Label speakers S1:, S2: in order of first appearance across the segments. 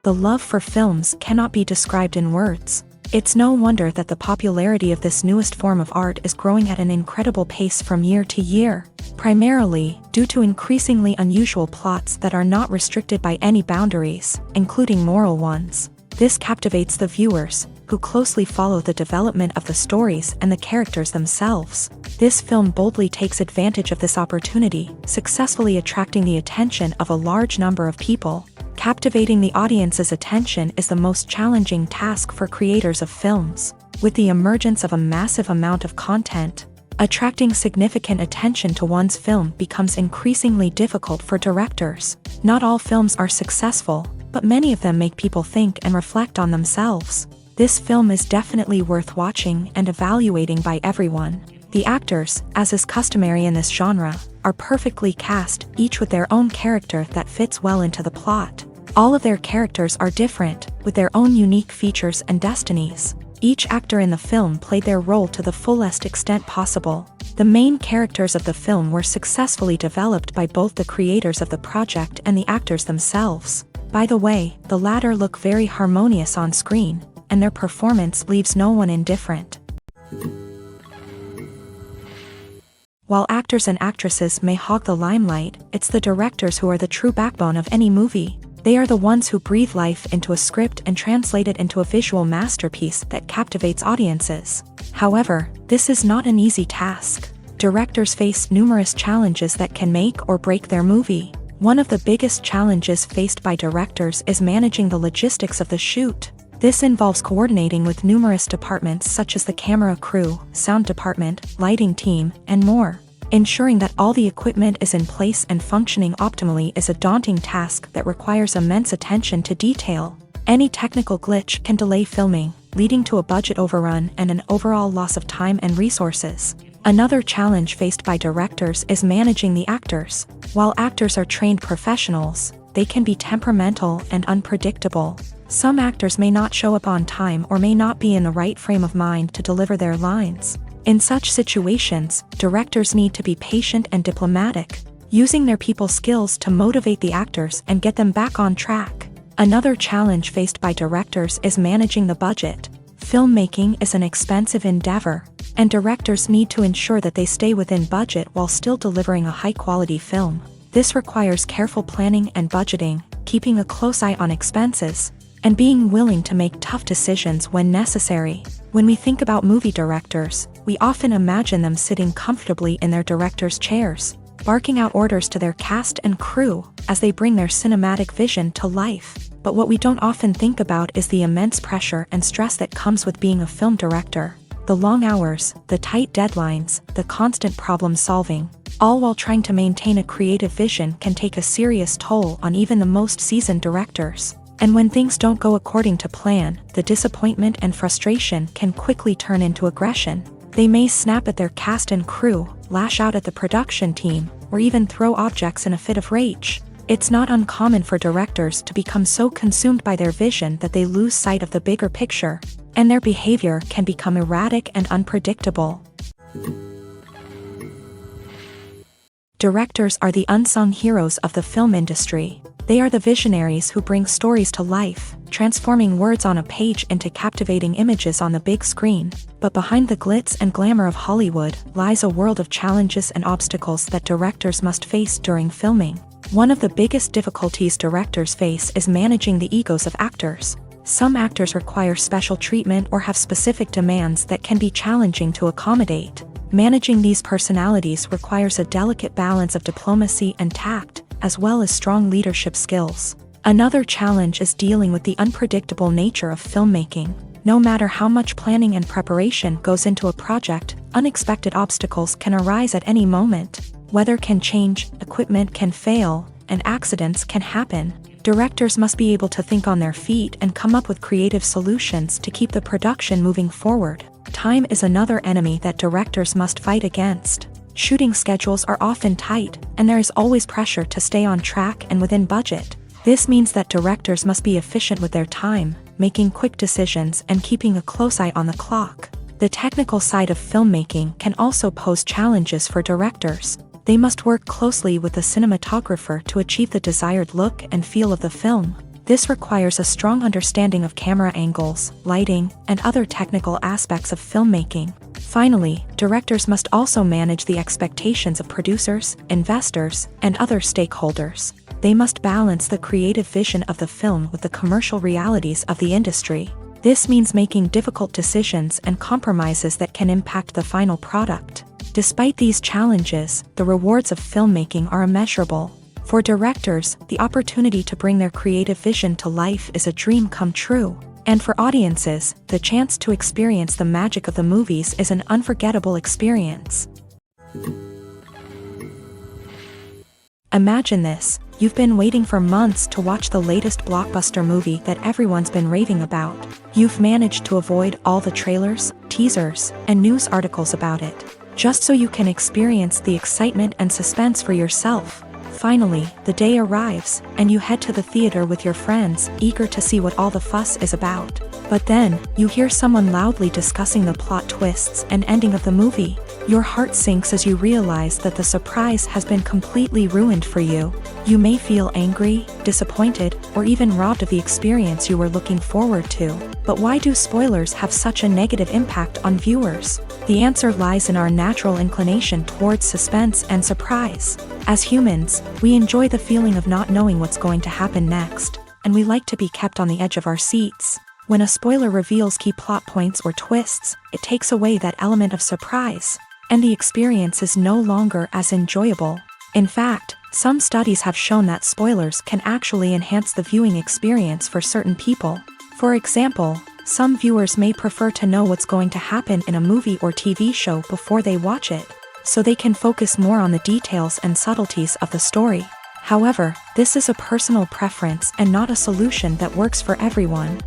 S1: The love for films cannot be described in words. It's no wonder that the popularity of this newest form of art is growing at an incredible pace from year to year, primarily due to increasingly unusual plots that are not restricted by any boundaries, including moral ones. This captivates the viewers, who closely follow the development of the stories and the characters themselves. This film boldly takes advantage of this opportunity, successfully attracting the attention of a large number of people. Captivating the audience's attention is the most challenging task for creators of films. With the emergence of a massive amount of content, attracting significant attention to one's film becomes increasingly difficult for directors. Not all films are successful, but many of them make people think and reflect on themselves. This film is definitely worth watching and evaluating by everyone. The actors, as is customary in this genre, are perfectly cast, each with their own character that fits well into the plot. All of their characters are different, with their own unique features and destinies. Each actor in the film played their role to the fullest extent possible. The main characters of the film were successfully developed by both the creators of the project and the actors themselves. By the way, the latter look very harmonious on screen, and their performance leaves no one indifferent. While actors and actresses may hog the limelight, it's the directors who are the true backbone of any movie. They are the ones who breathe life into a script and translate it into a visual masterpiece that captivates audiences. However, this is not an easy task. Directors face numerous challenges that can make or break their movie. One of the biggest challenges faced by directors is managing the logistics of the shoot. This involves coordinating with numerous departments such as the camera crew, sound department, lighting team, and more. Ensuring that all the equipment is in place and functioning optimally is a daunting task that requires immense attention to detail. Any technical glitch can delay filming, leading to a budget overrun and an overall loss of time and resources. Another challenge faced by directors is managing the actors. While actors are trained professionals, they can be temperamental and unpredictable. Some actors may not show up on time or may not be in the right frame of mind to deliver their lines. In such situations, directors need to be patient and diplomatic, using their people skills to motivate the actors and get them back on track. Another challenge faced by directors is managing the budget. Filmmaking is an expensive endeavor, and directors need to ensure that they stay within budget while still delivering a high-quality film. This requires careful planning and budgeting, keeping a close eye on expenses, and being willing to make tough decisions when necessary. When we think about movie directors, we often imagine them sitting comfortably in their director's chairs, barking out orders to their cast and crew as they bring their cinematic vision to life. But what we don't often think about is the immense pressure and stress that comes with being a film director. The long hours, the tight deadlines, the constant problem solving, all while trying to maintain a creative vision can take a serious toll on even the most seasoned directors. And when things don't go according to plan, the disappointment and frustration can quickly turn into aggression. They may snap at their cast and crew, lash out at the production team, or even throw objects in a fit of rage. It's not uncommon for directors to become so consumed by their vision that they lose sight of the bigger picture, and their behavior can become erratic and unpredictable. Directors are the unsung heroes of the film industry. They are the visionaries who bring stories to life, transforming words on a page into captivating images on the big screen. But behind the glitz and glamour of Hollywood lies a world of challenges and obstacles that directors must face during filming. One of the biggest difficulties directors face is managing the egos of actors. Some actors require special treatment or have specific demands that can be challenging to accommodate. Managing these personalities requires a delicate balance of diplomacy and tact, as well as strong leadership skills. Another challenge is dealing with the unpredictable nature of filmmaking. No matter how much planning and preparation goes into a project, unexpected obstacles can arise at any moment. Weather can change, equipment can fail, and accidents can happen. Directors must be able to think on their feet and come up with creative solutions to keep the production moving forward. Time is another enemy that directors must fight against. Shooting schedules are often tight, and there is always pressure to stay on track and within budget. This means that directors must be efficient with their time, making quick decisions and keeping a close eye on the clock. The technical side of filmmaking can also pose challenges for directors. They must work closely with the cinematographer to achieve the desired look and feel of the film. This requires a strong understanding of camera angles, lighting, and other technical aspects of filmmaking. Finally, directors must also manage the expectations of producers, investors, and other stakeholders. They must balance the creative vision of the film with the commercial realities of the industry. This means making difficult decisions and compromises that can impact the final product. Despite these challenges, the rewards of filmmaking are immeasurable. For directors, the opportunity to bring their creative vision to life is a dream come true. And for audiences, the chance to experience the magic of the movies is an unforgettable experience. Imagine this: you've been waiting for months to watch the latest blockbuster movie that everyone's been raving about. You've managed to avoid all the trailers, teasers, and news articles about it, just so you can experience the excitement and suspense for yourself. Finally, the day arrives, and you head to the theater with your friends, eager to see what all the fuss is about. But then, you hear someone loudly discussing the plot twists and ending of the movie. Your heart sinks as you realize that the surprise has been completely ruined for you. You may feel angry, disappointed, or even robbed of the experience you were looking forward to. But why do spoilers have such a negative impact on viewers? The answer lies in our natural inclination towards suspense and surprise. As humans, we enjoy the feeling of not knowing what's going to happen next, and we like to be kept on the edge of our seats. When a spoiler reveals key plot points or twists, it takes away that element of surprise, and the experience is no longer as enjoyable. In fact, some studies have shown that spoilers can actually enhance the viewing experience for certain people. For example, some viewers may prefer to know what's going to happen in a movie or TV show before they watch it, so they can focus more on the details and subtleties of the story. However, this is a personal preference and not a solution that works for everyone.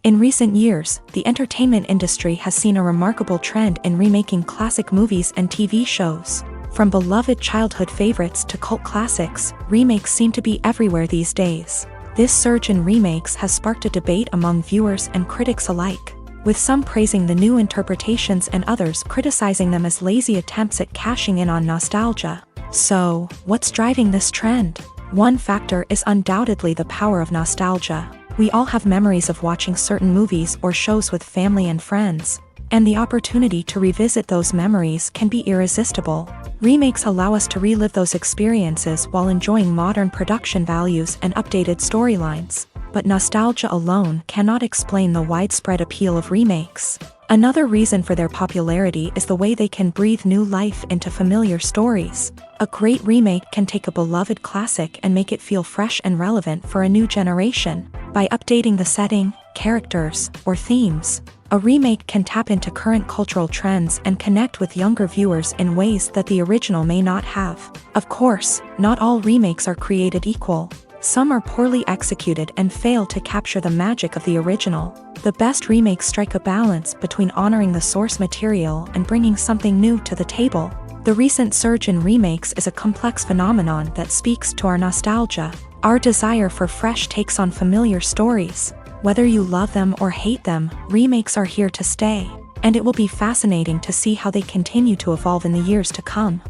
S1: In recent years, the entertainment industry has seen a remarkable trend in remaking classic movies and TV shows. From beloved childhood favorites to cult classics, remakes seem to be everywhere these days. This surge in remakes has sparked a debate among viewers and critics alike, with some praising the new interpretations and others criticizing them as lazy attempts at cashing in on nostalgia. So, what's driving this trend? One factor is undoubtedly the power of nostalgia. We all have memories of watching certain movies or shows with family and friends, and the opportunity to revisit those memories can be irresistible. Remakes allow us to relive those experiences while enjoying modern production values and updated storylines. But nostalgia alone cannot explain the widespread appeal of remakes. Another reason for their popularity is the way they can breathe new life into familiar stories. A great remake can take a beloved classic and make it feel fresh and relevant for a new generation. By updating the setting, characters, or themes, a remake can tap into current cultural trends and connect with younger viewers in ways that the original may not have. Of course, not all remakes are created equal. Some are poorly executed and fail to capture the magic of the original. The best remakes strike a balance between honoring the source material and bringing something new to the table. The recent surge in remakes is a complex phenomenon that speaks to our nostalgia, our desire for fresh takes on familiar stories. Whether you love them or hate them, remakes are here to stay, and it will be fascinating to see how they continue to evolve in the years to come.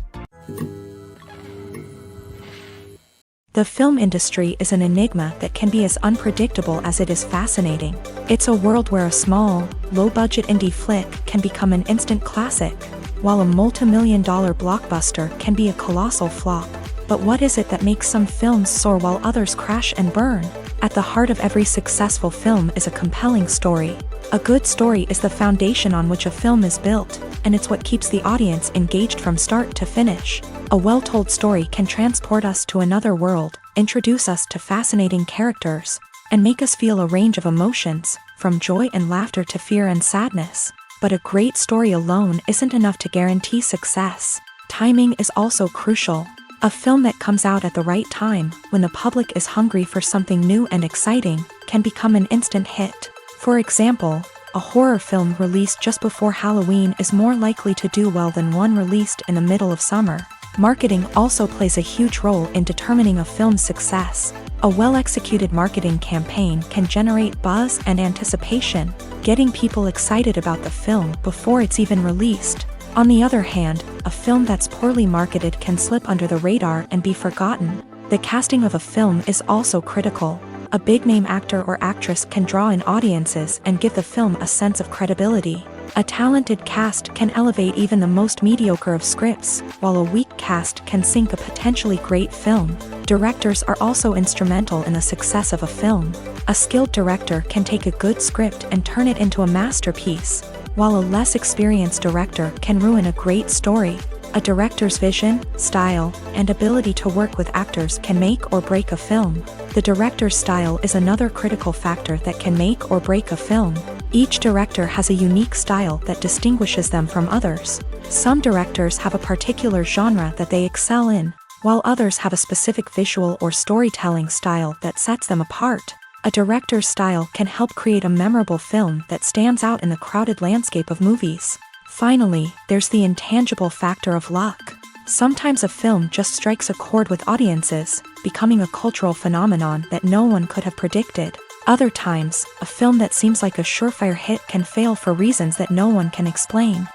S1: The film industry is an enigma that can be as unpredictable as it is fascinating. It's a world where a small, low-budget indie flick can become an instant classic, while a multi-million-dollar blockbuster can be a colossal flop. But what is it that makes some films soar while others crash and burn? At the heart of every successful film is a compelling story. A good story is the foundation on which a film is built, and it's what keeps the audience engaged from start to finish. A well-told story can transport us to another world, introduce us to fascinating characters, and make us feel a range of emotions, from joy and laughter to fear and sadness. But a great story alone isn't enough to guarantee success. Timing is also crucial. A film that comes out at the right time, when the public is hungry for something new and exciting, can become an instant hit. For example, a horror film released just before Halloween is more likely to do well than one released in the middle of summer. Marketing also plays a huge role in determining a film's success. A well-executed marketing campaign can generate buzz and anticipation, getting people excited about the film before it's even released. On the other hand, a film that's poorly marketed can slip under the radar and be forgotten. The casting of a film is also critical. A big-name actor or actress can draw in audiences and give the film a sense of credibility. A talented cast can elevate even the most mediocre of scripts, while a weak cast can sink a potentially great film. Directors are also instrumental in the success of a film. A skilled director can take a good script and turn it into a masterpiece, while a less experienced director can ruin a great story. A director's vision, style, and ability to work with actors can make or break a film. The director's style is another critical factor that can make or break a film. Each director has a unique style that distinguishes them from others. Some directors have a particular genre that they excel in, while others have a specific visual or storytelling style that sets them apart. A director's style can help create a memorable film that stands out in the crowded landscape of movies. Finally, there's the intangible factor of luck. Sometimes a film just strikes a chord with audiences, becoming a cultural phenomenon that no one could have predicted. Other times, a film that seems like a surefire hit can fail for reasons that no one can explain.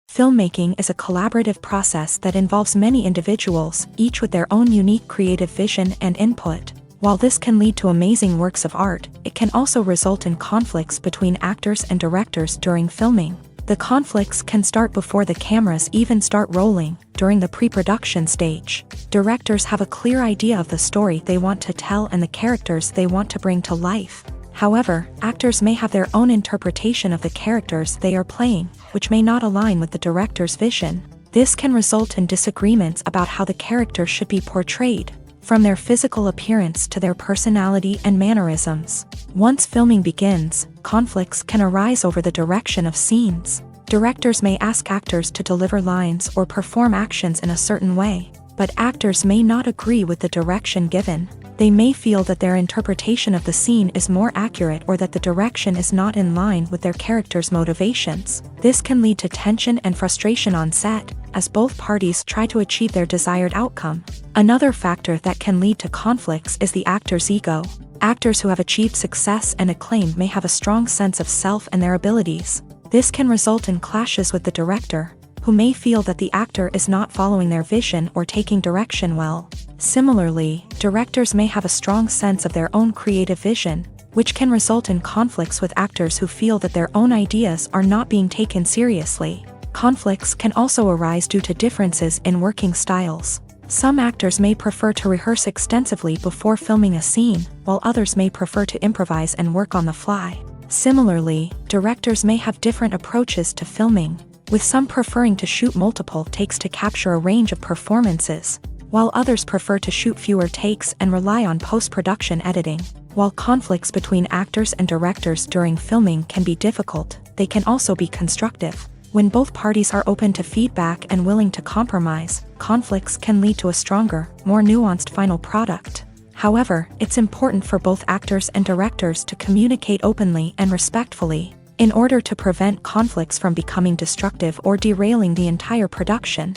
S1: Filmmaking is a collaborative process that involves many individuals, each with their own unique creative vision and input. While this can lead to amazing works of art, it can also result in conflicts between actors and directors during filming. The conflicts can start before the cameras even start rolling, during the pre-production stage. Directors have a clear idea of the story they want to tell and the characters they want to bring to life. However, actors may have their own interpretation of the characters they are playing, which may not align with the director's vision. This can result in disagreements about how the character should be portrayed, from their physical appearance to their personality and mannerisms. Once filming begins, conflicts can arise over the direction of scenes. Directors may ask actors to deliver lines or perform actions in a certain way, but actors may not agree with the direction given. They may feel that their interpretation of the scene is more accurate or that the direction is not in line with their character's motivations. This can lead to tension and frustration on set, as both parties try to achieve their desired outcome. Another factor that can lead to conflicts is the actor's ego. Actors who have achieved success and acclaim may have a strong sense of self and their abilities. This can result in clashes with the director, who may feel that the actor is not following their vision or taking direction well. Similarly, directors may have a strong sense of their own creative vision, which can result in conflicts with actors who feel that their own ideas are not being taken seriously. Conflicts can also arise due to differences in working styles. Some actors may prefer to rehearse extensively before filming a scene, while others may prefer to improvise and work on the fly. Similarly, directors may have different approaches to filming, with some preferring to shoot multiple takes to capture a range of performances, while others prefer to shoot fewer takes and rely on post-production editing. While conflicts between actors and directors during filming can be difficult, they can also be constructive. When both parties are open to feedback and willing to compromise, conflicts can lead to a stronger, more nuanced final product. However, it's important for both actors and directors to communicate openly and respectfully, in order to prevent conflicts from becoming destructive or derailing the entire production.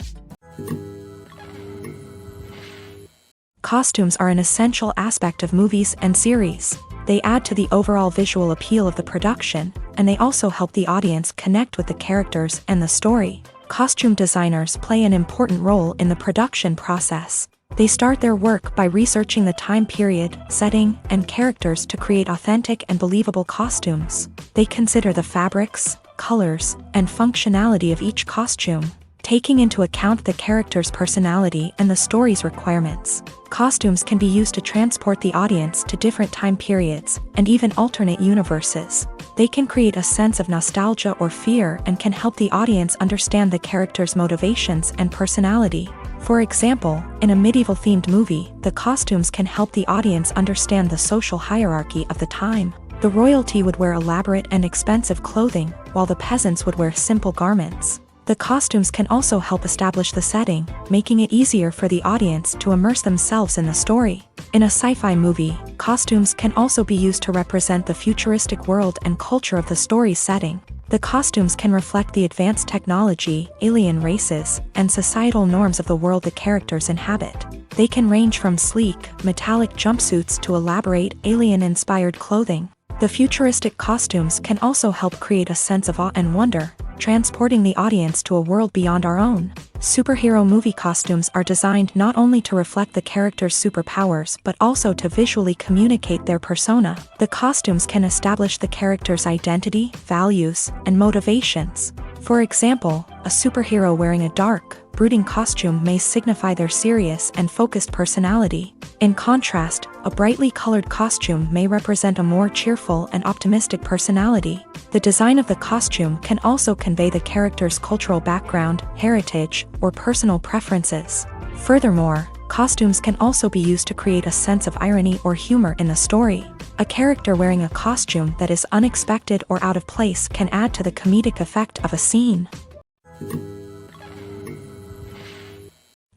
S1: Costumes are an essential aspect of movies and series. They add to the overall visual appeal of the production, and they also help the audience connect with the characters and the story. Costume designers play an important role in the production process. They start their work by researching the time period, setting, and characters to create authentic and believable costumes. They consider the fabrics, colors, and functionality of each costume, taking into account the character's personality and the story's requirements. Costumes can be used to transport the audience to different time periods, and even alternate universes. They can create a sense of nostalgia or fear and can help the audience understand the character's motivations and personality. For example, in a medieval-themed movie, the costumes can help the audience understand the social hierarchy of the time. The royalty would wear elaborate and expensive clothing, while the peasants would wear simple garments. The costumes can also help establish the setting, making it easier for the audience to immerse themselves in the story. In a sci-fi movie, costumes can also be used to represent the futuristic world and culture of the story's setting. The costumes can reflect the advanced technology, alien races, and societal norms of the world the characters inhabit. They can range from sleek, metallic jumpsuits to elaborate, alien-inspired clothing. The futuristic costumes can also help create a sense of awe and wonder, transporting the audience to a world beyond our own. Superhero movie costumes are designed not only to reflect the character's superpowers but also to visually communicate their persona. The costumes can establish the character's identity, values, and motivations. For example, a superhero wearing a dark, brooding costume may signify their serious and focused personality. In contrast, a brightly colored costume may represent a more cheerful and optimistic personality. The design of the costume can also convey the character's cultural background, heritage, or personal preferences. Furthermore, costumes can also be used to create a sense of irony or humor in the story. A character wearing a costume that is unexpected or out of place can add to the comedic effect of a scene.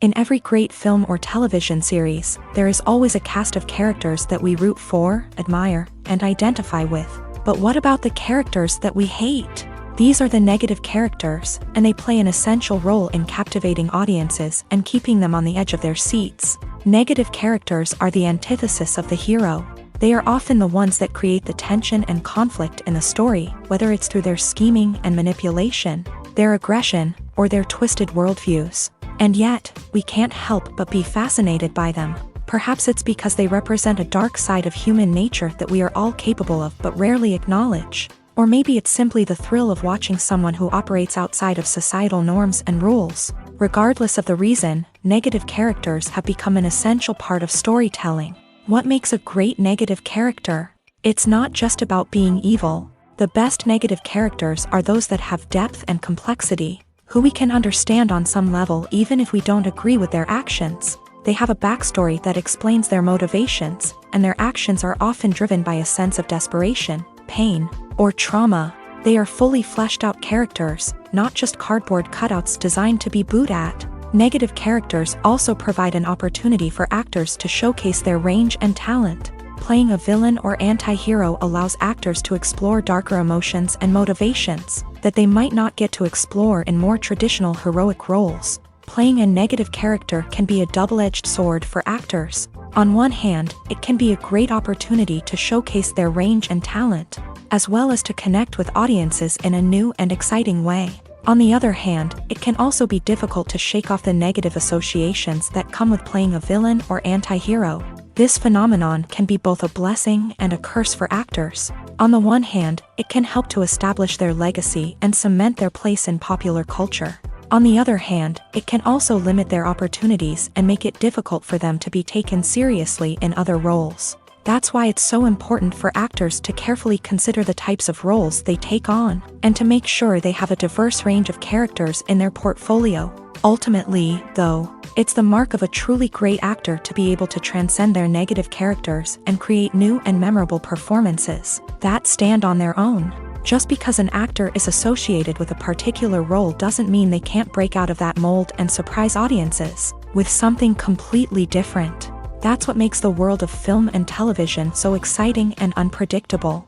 S1: In every great film or television series, there is always a cast of characters that we root for, admire, and identify with. But what about the characters that we hate? These are the negative characters, and they play an essential role in captivating audiences and keeping them on the edge of their seats. Negative characters are the antithesis of the hero. They are often the ones that create the tension and conflict in the story, whether it's through their scheming and manipulation, their aggression, or their twisted worldviews. And yet, we can't help but be fascinated by them. Perhaps it's because they represent a dark side of human nature that we are all capable of but rarely acknowledge. Or maybe it's simply the thrill of watching someone who operates outside of societal norms and rules. Regardless of the reason, negative characters have become an essential part of storytelling. What makes a great negative character? It's not just about being evil. The best negative characters are those that have depth and complexity, who we can understand on some level even if we don't agree with their actions. They have a backstory that explains their motivations, and their actions are often driven by a sense of desperation, pain, or trauma. They are fully fleshed out characters, not just cardboard cutouts designed to be booed at. Negative characters also provide an opportunity for actors to showcase their range and talent. Playing a villain or anti-hero allows actors to explore darker emotions and motivations that they might not get to explore in more traditional heroic roles. Playing a negative character can be a double-edged sword for actors. On one hand, it can be a great opportunity to showcase their range and talent, as well as to connect with audiences in a new and exciting way. On the other hand, it can also be difficult to shake off the negative associations that come with playing a villain or anti-hero. This phenomenon can be both a blessing and a curse for actors. On the one hand, it can help to establish their legacy and cement their place in popular culture. On the other hand, it can also limit their opportunities and make it difficult for them to be taken seriously in other roles. That's why it's so important for actors to carefully consider the types of roles they take on, and to make sure they have a diverse range of characters in their portfolio. Ultimately, though, it's the mark of a truly great actor to be able to transcend their negative characters and create new and memorable performances that stand on their own. Just because an actor is associated with a particular role doesn't mean they can't break out of that mold and surprise audiences with something completely different. That's what makes the world of film and television so exciting and unpredictable.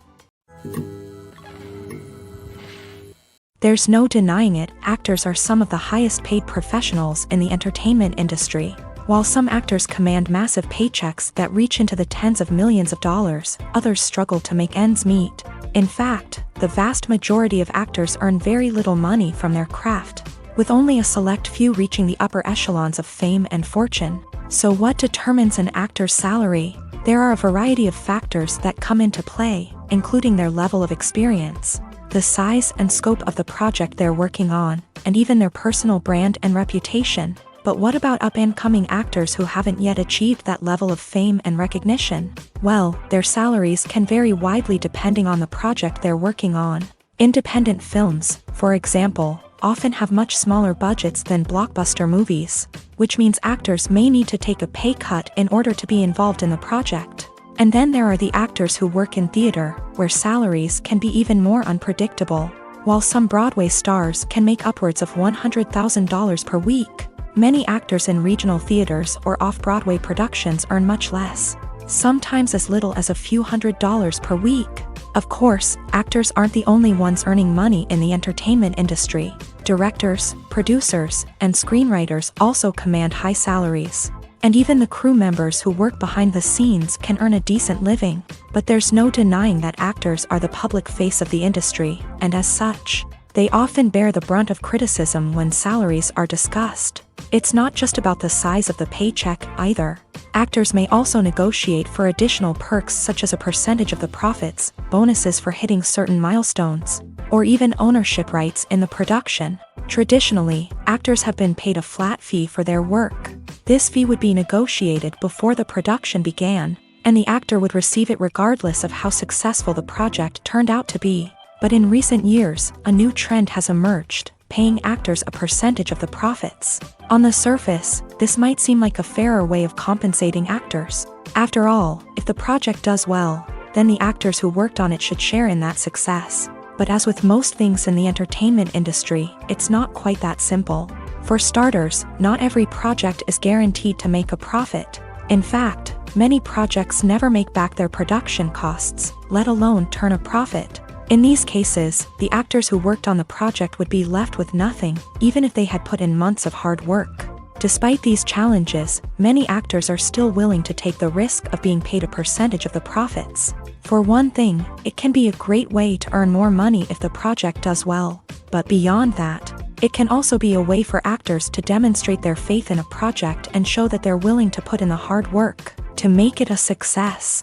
S1: There's no denying it, actors are some of the highest paid professionals in the entertainment industry. While some actors command massive paychecks that reach into the tens of millions of dollars, others struggle to make ends meet. In fact, the vast majority of actors earn very little money from their craft, with only a select few reaching the upper echelons of fame and fortune. So what determines an actor's salary? There are a variety of factors that come into play, including their level of experience, the size and scope of the project they're working on, and even their personal brand and reputation. But what about up-and-coming actors who haven't yet achieved that level of fame and recognition? Well, their salaries can vary widely depending on the project they're working on. Independent films, for example, often have much smaller budgets than blockbuster movies, which means actors may need to take a pay cut in order to be involved in the project. And then there are the actors who work in theater, where salaries can be even more unpredictable. While some Broadway stars can make upwards of $100,000 per week, many actors in regional theaters or off-Broadway productions earn much less, sometimes as little as a few $100s per week. Of course, actors aren't the only ones earning money in the entertainment industry. Directors, producers, and screenwriters also command high salaries. And even the crew members who work behind the scenes can earn a decent living. But there's no denying that actors are the public face of the industry, and as such, They often bear the brunt of criticism when salaries are discussed. It's not just about the size of the paycheck either. Actors may also negotiate for additional perks such as a percentage of the profits, bonuses for hitting certain milestones, or even ownership rights in the production. Traditionally, actors have been paid a flat fee for their work. This fee would be negotiated before the production began, and the actor would receive it regardless of how successful the project turned out to be. But in recent years, a new trend has emerged, paying actors a percentage of the profits. On the surface, this might seem like a fairer way of compensating actors. After all, if the project does well, then the actors who worked on it should share in that success. But as with most things in the entertainment industry, it's not quite that simple. For starters, not every project is guaranteed to make a profit. In fact, many projects never make back their production costs, let alone turn a profit. In these cases, the actors who worked on the project would be left with nothing, even if they had put in months of hard work. Despite these challenges, many actors are still willing to take the risk of being paid a percentage of the profits. For one thing, it can be a great way to earn more money if the project does well. But beyond that, it can also be a way for actors to demonstrate their faith in a project and show that they're willing to put in the hard work to make it a success.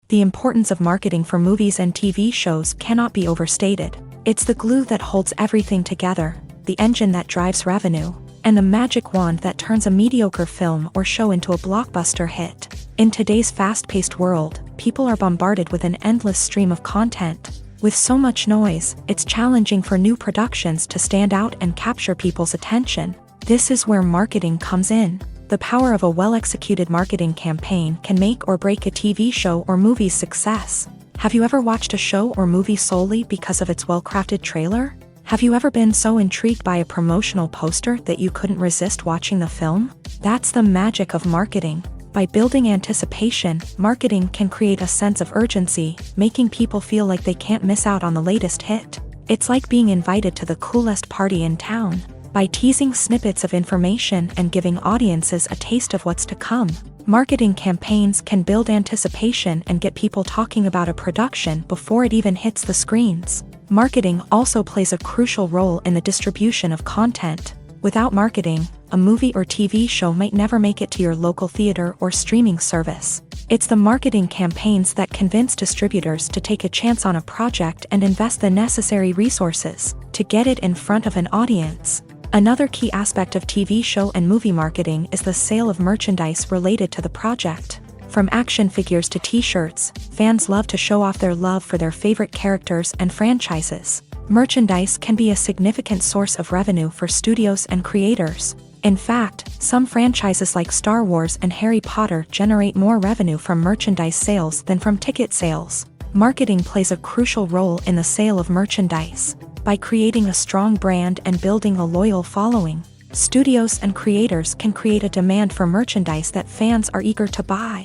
S1: The importance of marketing for movies and TV shows cannot be overstated. It's the glue that holds everything together, the engine that drives revenue, and the magic wand that turns a mediocre film or show into a blockbuster hit. In today's fast-paced world, people are bombarded with an endless stream of content. With so much noise, it's challenging for new productions to stand out and capture people's attention. This is where marketing comes in. The power of a well-executed marketing campaign can make or break a TV show or movie's success. Have you ever watched a show or movie solely because of its well-crafted trailer? Have you ever been so intrigued by a promotional poster that you couldn't resist watching the film? That's the magic of marketing. By building anticipation, marketing can create a sense of urgency, making people feel like they can't miss out on the latest hit. It's like being invited to the coolest party in town. By teasing snippets of information and giving audiences a taste of what's to come, marketing campaigns can build anticipation and get people talking about a production before it even hits the screens. Marketing also plays a crucial role in the distribution of content. Without marketing, a movie or TV show might never make it to your local theater or streaming service. It's the marketing campaigns that convince distributors to take a chance on a project and invest the necessary resources to get it in front of an audience. Another key aspect of TV show and movie marketing is the sale of merchandise related to the project. From action figures to t-shirts, fans love to show off their love for their favorite characters and franchises. Merchandise can be a significant source of revenue for studios and creators. In fact, some franchises like Star Wars and Harry Potter generate more revenue from merchandise sales than from ticket sales. Marketing plays a crucial role in the sale of merchandise. By creating a strong brand and building a loyal following, studios and creators can create a demand for merchandise that fans are eager to buy.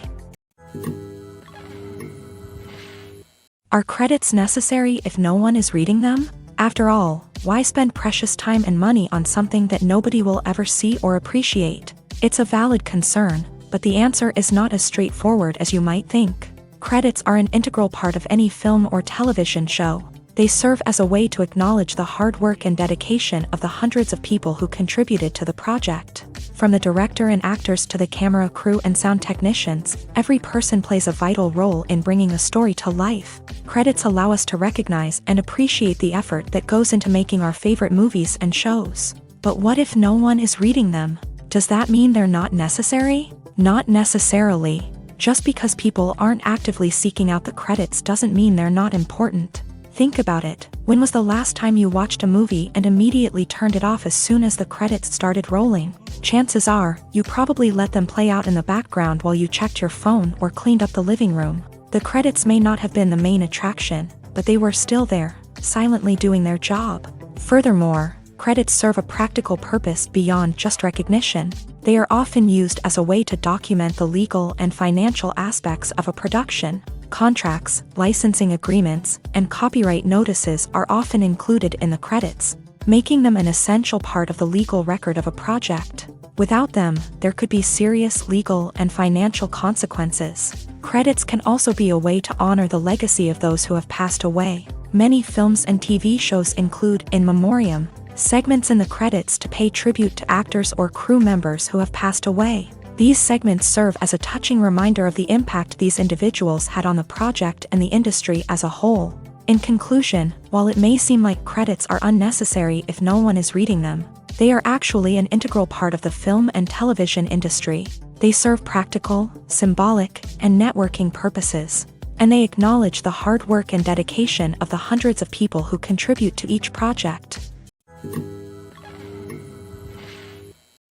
S1: Are credits necessary if no one is reading them? After all, why spend precious time and money on something that nobody will ever see or appreciate? It's a valid concern, but the answer is not as straightforward as you might think. Credits are an integral part of any film or television show. They serve as a way to acknowledge the hard work and dedication of the hundreds of people who contributed to the project. From the director and actors to the camera crew and sound technicians, every person plays a vital role in bringing a story to life. Credits allow us to recognize and appreciate the effort that goes into making our favorite movies and shows. But what if no one is reading them? Does that mean they're not necessary? Not necessarily. Just because people aren't actively seeking out the credits doesn't mean they're not important. Think about it. When was the last time you watched a movie and immediately turned it off as soon as the credits started rolling? Chances are, you probably let them play out in the background while you checked your phone or cleaned up the living room. The credits may not have been the main attraction, but they were still there, silently doing their job. Furthermore, credits serve a practical purpose beyond just recognition. They are often used as a way to document the legal and financial aspects of a production. Contracts, licensing agreements, and copyright notices are often included in the credits, making them an essential part of the legal record of a project. Without them, there could be serious legal and financial consequences. Credits can also be a way to honor the legacy of those who have passed away. Many films and TV shows include in memoriam segments in the credits to pay tribute to actors or crew members who have passed away. These segments serve as a touching reminder of the impact these individuals had on the project and the industry as a whole. In conclusion, while it may seem like credits are unnecessary if no one is reading them, they are actually an integral part of the film and television industry. They serve practical, symbolic, and networking purposes, and they acknowledge the hard work and dedication of the hundreds of people who contribute to each project.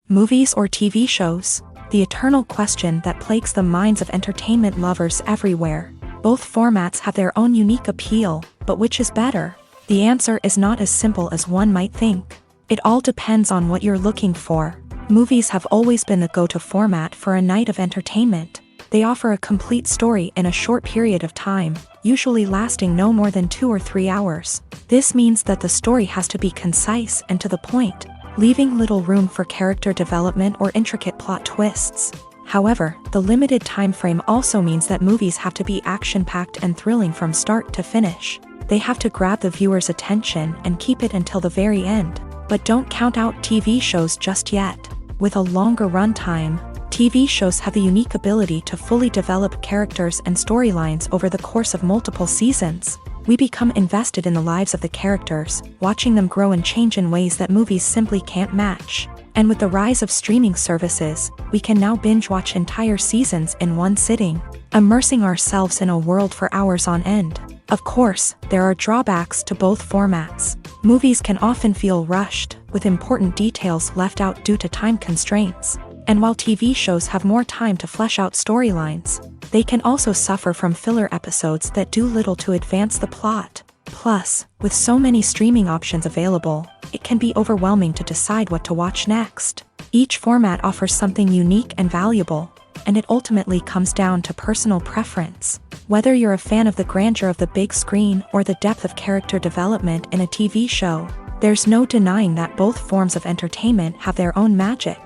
S1: Movies or TV shows? The eternal question that plagues the minds of entertainment lovers everywhere. Both formats have their own unique appeal, but which is better? The answer is not as simple as one might think. It all depends on what you're looking for. Movies have always been the go-to format for a night of entertainment. They offer a complete story in a short period of time, usually lasting no more than 2 or 3 hours. This means that the story has to be concise and to the point, leaving little room for character development or intricate plot twists. However, the limited time frame also means that movies have to be action-packed and thrilling from start to finish. They have to grab the viewer's attention and keep it until the very end. But don't count out TV shows just yet. With a longer runtime, TV shows have the unique ability to fully develop characters and storylines over the course of multiple seasons. We become invested in the lives of the characters, watching them grow and change in ways that movies simply can't match. And with the rise of streaming services, we can now binge-watch entire seasons in one sitting, immersing ourselves in a world for hours on end. Of course, there are drawbacks to both formats. Movies can often feel rushed, with important details left out due to time constraints. And while TV shows have more time to flesh out storylines, they can also suffer from filler episodes that do little to advance the plot. Plus, with so many streaming options available, it can be overwhelming to decide what to watch next. Each format offers something unique and valuable, and it ultimately comes down to personal preference. Whether you're a fan of the grandeur of the big screen or the depth of character development in a TV show, there's no denying that both forms of entertainment have their own magic.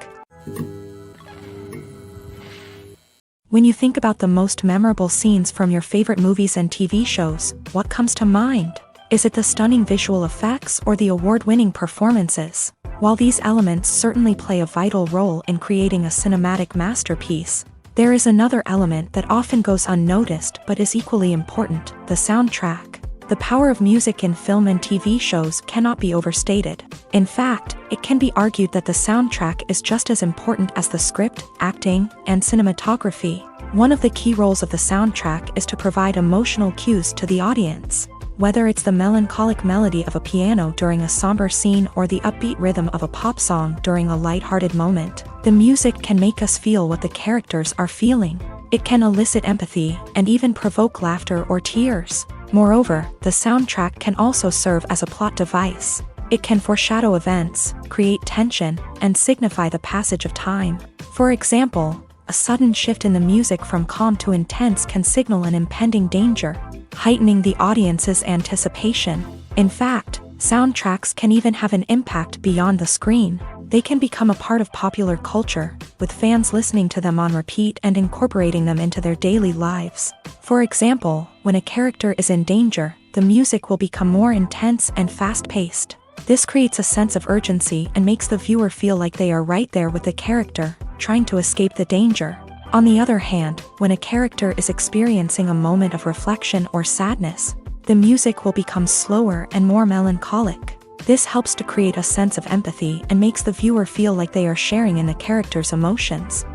S1: When you think about the most memorable scenes from your favorite movies and TV shows, what comes to mind? Is it the stunning visual effects or the award-winning performances? While these elements certainly play a vital role in creating a cinematic masterpiece, there is another element that often goes unnoticed but is equally important: the soundtrack. The power of music in film and TV shows cannot be overstated. In fact, it can be argued that the soundtrack is just as important as the script, acting, and cinematography. One of the key roles of the soundtrack is to provide emotional cues to the audience. Whether it's the melancholic melody of a piano during a somber scene or the upbeat rhythm of a pop song during a lighthearted moment, the music can make us feel what the characters are feeling. It can elicit empathy and even provoke laughter or tears. Moreover, the soundtrack can also serve as a plot device. It can foreshadow events, create tension, and signify the passage of time. For example, a sudden shift in the music from calm to intense can signal an impending danger, heightening the audience's anticipation. In fact, soundtracks can even have an impact beyond the screen. They can become a part of popular culture, with fans listening to them on repeat and incorporating them into their daily lives. For example, when a character is in danger, the music will become more intense and fast-paced. This creates a sense of urgency and makes the viewer feel like they are right there with the character, trying to escape the danger. On the other hand, when a character is experiencing a moment of reflection or sadness, the music will become slower and more melancholic. This helps to create a sense of empathy and makes the viewer feel like they are sharing in the character's emotions.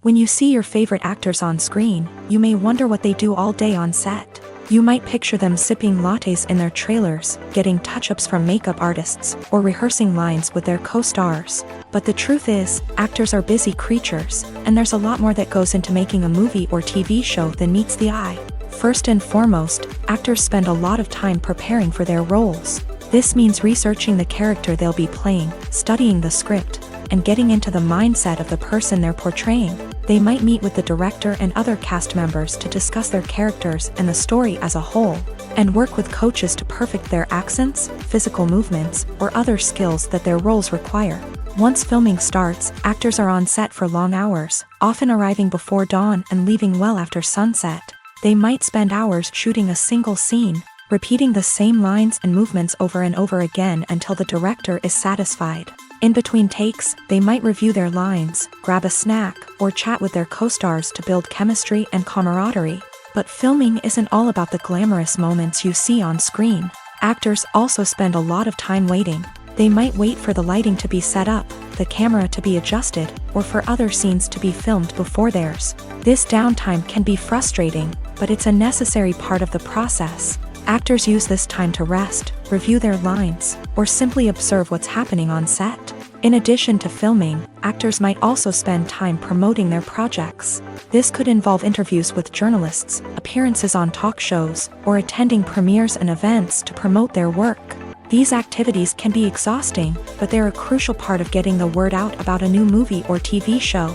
S1: When you see your favorite actors on screen, you may wonder what they do all day on set. You might picture them sipping lattes in their trailers, getting touch-ups from makeup artists, or rehearsing lines with their co-stars. But the truth is, actors are busy creatures, and there's a lot more that goes into making a movie or TV show than meets the eye. First and foremost, actors spend a lot of time preparing for their roles. This means researching the character they'll be playing, studying the script, and getting into the mindset of the person they're portraying. They might meet with the director and other cast members to discuss their characters and the story as a whole, and work with coaches to perfect their accents, physical movements, or other skills that their roles require. Once filming starts, actors are on set for long hours, often arriving before dawn and leaving well after sunset. They might spend hours shooting a single scene, repeating the same lines and movements over and over again until the director is satisfied. In between takes, they might review their lines, grab a snack, or chat with their co-stars to build chemistry and camaraderie. But filming isn't all about the glamorous moments you see on screen. Actors also spend a lot of time waiting. They might wait for the lighting to be set up, the camera to be adjusted, or for other scenes to be filmed before theirs. This downtime can be frustrating, but it's a necessary part of the process. Actors use this time to rest, review their lines, or simply observe what's happening on set. In addition to filming, actors might also spend time promoting their projects. This could involve interviews with journalists, appearances on talk shows, or attending premieres and events to promote their work. These activities can be exhausting, but they're a crucial part of getting the word out about a new movie or TV show.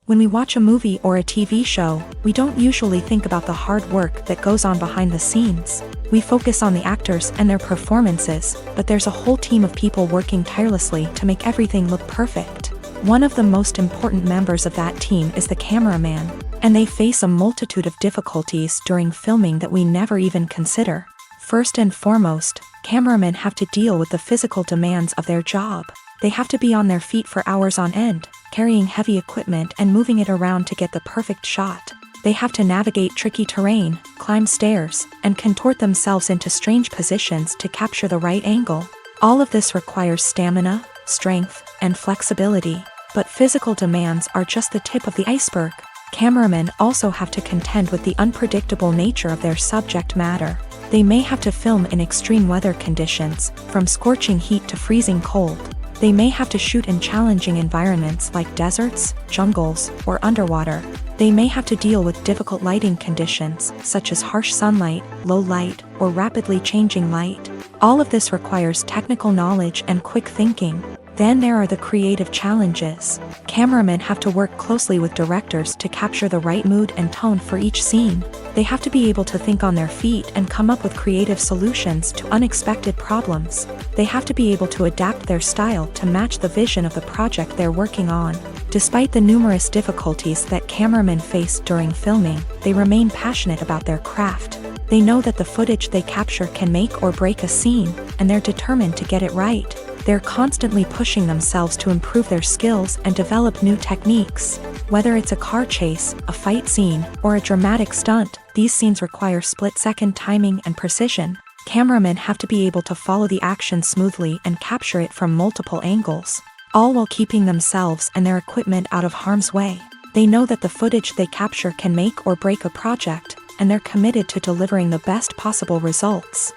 S1: When we watch a movie or a TV show, we don't usually think about the hard work that goes on behind the scenes. We focus on the actors and their performances, but there's a whole team of people working tirelessly to make everything look perfect. One of the most important members of that team is the cameraman, and they face a multitude of difficulties during filming that we never even consider. First and foremost, cameramen have to deal with the physical demands of their job. They have to be on their feet for hours on end, carrying heavy equipment and moving it around to get the perfect shot. They have to navigate tricky terrain, climb stairs, and contort themselves into strange positions to capture the right angle. All of this requires stamina, strength, and flexibility. But physical demands are just the tip of the iceberg. Cameramen also have to contend with the unpredictable nature of their subject matter. They may have to film in extreme weather conditions, from scorching heat to freezing cold. They may have to shoot in challenging environments like deserts, jungles, or underwater. They may have to deal with difficult lighting conditions, such as harsh sunlight, low light, or rapidly changing light. All of this requires technical knowledge and quick thinking. Then there are the creative challenges. Cameramen have to work closely with directors to capture the right mood and tone for each scene. They have to be able to think on their feet and come up with creative solutions to unexpected problems. They have to be able to adapt their style to match the vision of the project they're working on. Despite the numerous difficulties that cameramen face during filming, they remain passionate about their craft. They know that the footage they capture can make or break a scene, and they're determined to get it right. They're constantly pushing themselves to improve their skills and develop new techniques. Whether it's a car chase, a fight scene, or a dramatic stunt, these scenes require split-second timing and precision. Cameramen have to be able to follow the action smoothly and capture it from multiple angles, all while keeping themselves and their equipment out of harm's way. They know that the footage they capture can make or break a project, and they're committed to delivering the best possible results.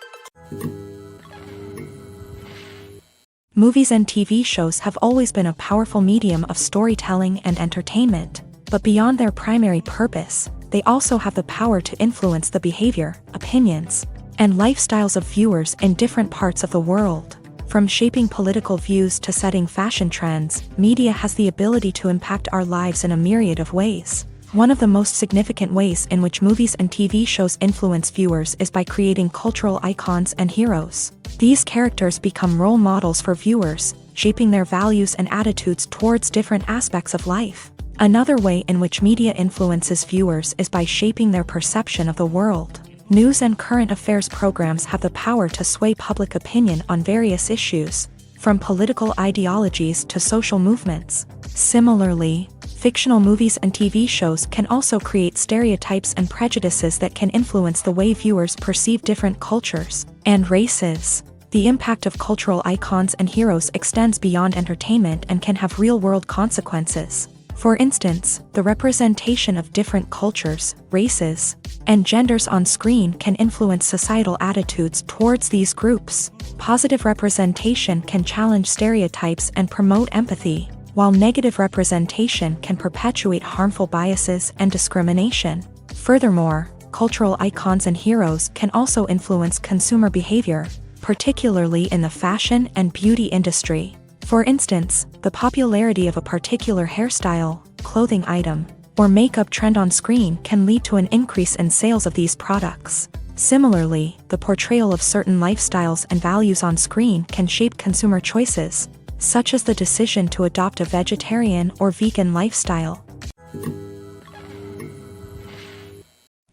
S1: Movies and TV shows have always been a powerful medium of storytelling and entertainment, but beyond their primary purpose, they also have the power to influence the behavior, opinions, and lifestyles of viewers in different parts of the world. From shaping political views to setting fashion trends, media has the ability to impact our lives in a myriad of ways. One of the most significant ways in which movies and TV shows influence viewers is by creating cultural icons and heroes. These characters become role models for viewers, shaping their values and attitudes towards different aspects of life. Another way in which media influences viewers is by shaping their perception of the world. News and current affairs programs have the power to sway public opinion on various issues, from political ideologies to social movements. Similarly, fictional movies and TV shows can also create stereotypes and prejudices that can influence the way viewers perceive different cultures and races. The impact of cultural icons and heroes extends beyond entertainment and can have real-world consequences. For instance, the representation of different cultures, races, and genders on screen can influence societal attitudes towards these groups. Positive representation can challenge stereotypes and promote empathy, while negative representation can perpetuate harmful biases and discrimination. Furthermore, cultural icons and heroes can also influence consumer behavior, particularly in the fashion and beauty industry. For instance, the popularity of a particular hairstyle, clothing item, or makeup trend on screen can lead to an increase in sales of these products. Similarly, the portrayal of certain lifestyles and values on screen can shape consumer choices, such as the decision to adopt a vegetarian or vegan lifestyle.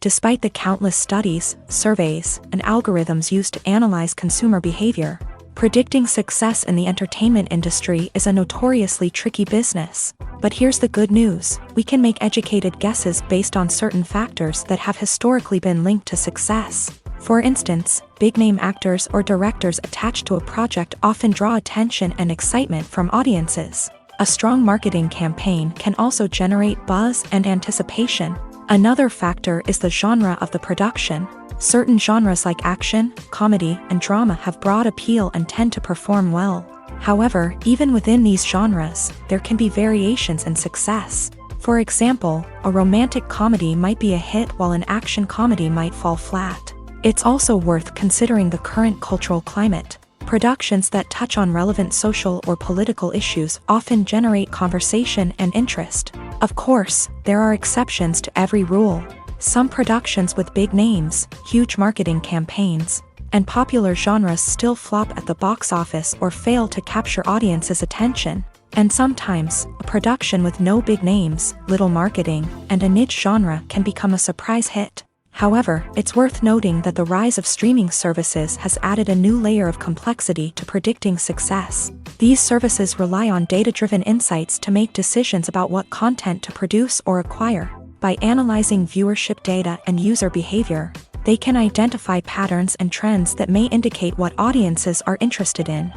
S1: Despite the countless studies, surveys, and algorithms used to analyze consumer behavior, predicting success in the entertainment industry is a notoriously tricky business. But here's the good news: we can make educated guesses based on certain factors that have historically been linked to success. For instance, big-name actors or directors attached to a project often draw attention and excitement from audiences. A strong marketing campaign can also generate buzz and anticipation. Another factor is the genre of the production. Certain genres like action, comedy, and drama have broad appeal and tend to perform well. However, even within these genres, there can be variations in success. For example, a romantic comedy might be a hit while an action comedy might fall flat. It's also worth considering the current cultural climate. Productions that touch on relevant social or political issues often generate conversation and interest. Of course, there are exceptions to every rule. Some productions with big names, huge marketing campaigns, and popular genres still flop at the box office or fail to capture audiences' attention. And sometimes, a production with no big names, little marketing, and a niche genre can become a surprise hit. However, it's worth noting that the rise of streaming services has added a new layer of complexity to predicting success. These services rely on data-driven insights to make decisions about what content to produce or acquire. By analyzing viewership data and user behavior, they can identify patterns and trends that may indicate what audiences are interested in.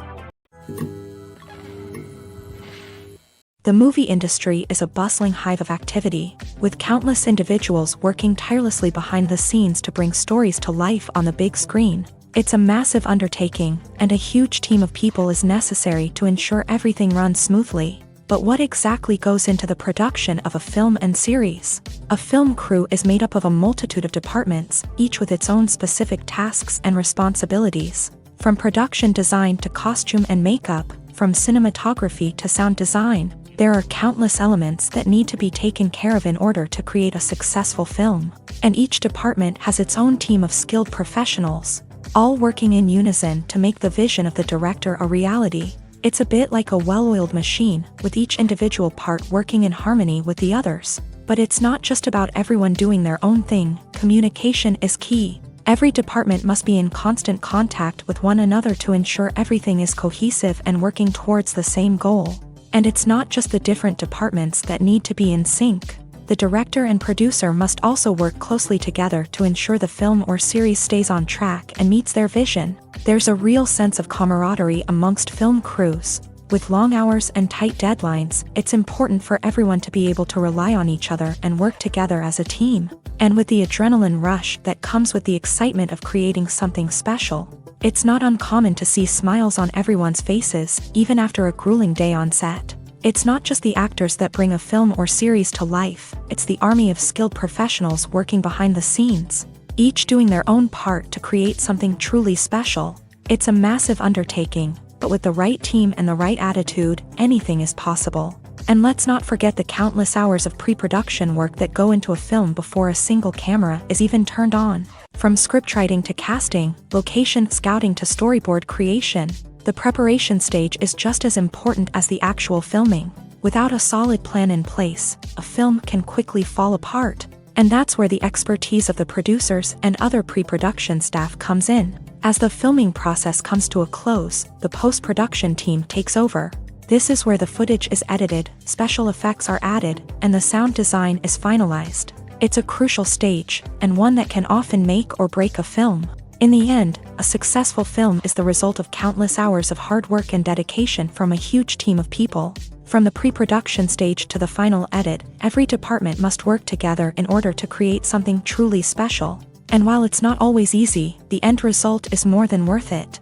S1: The movie industry is a bustling hive of activity, with countless individuals working tirelessly behind the scenes to bring stories to life on the big screen. It's a massive undertaking, and a huge team of people is necessary to ensure everything runs smoothly. But what exactly goes into the production of a film and series? A film crew is made up of a multitude of departments, each with its own specific tasks and responsibilities. From production design to costume and makeup, from cinematography to sound design, there are countless elements that need to be taken care of in order to create a successful film. And each department has its own team of skilled professionals, all working in unison to make the vision of the director a reality. It's a bit like a well-oiled machine, with each individual part working in harmony with the others. But it's not just about everyone doing their own thing. Communication is key. Every department must be in constant contact with one another to ensure everything is cohesive and working towards the same goal. And it's not just the different departments that need to be in sync. The director and producer must also work closely together to ensure the film or series stays on track and meets their vision. There's a real sense of camaraderie amongst film crews. With long hours and tight deadlines, it's important for everyone to be able to rely on each other and work together as a team. And with the adrenaline rush that comes with the excitement of creating something special, it's not uncommon to see smiles on everyone's faces, even after a grueling day on set. It's not just the actors that bring a film or series to life, it's the army of skilled professionals working behind the scenes, each doing their own part to create something truly special. It's a massive undertaking, but with the right team and the right attitude, anything is possible. And let's not forget the countless hours of pre-production work that go into a film before a single camera is even turned on. From scriptwriting to casting, location scouting to storyboard creation, the preparation stage is just as important as the actual filming. Without a solid plan in place, a film can quickly fall apart. And that's where the expertise of the producers and other pre-production staff comes in. As the filming process comes to a close, the post-production team takes over. This is where the footage is edited, special effects are added, and the sound design is finalized. It's a crucial stage, and one that can often make or break a film. In the end, a successful film is the result of countless hours of hard work and dedication from a huge team of people. From the pre-production stage to the final edit, every department must work together in order to create something truly special. And while it's not always easy, the end result is more than worth it.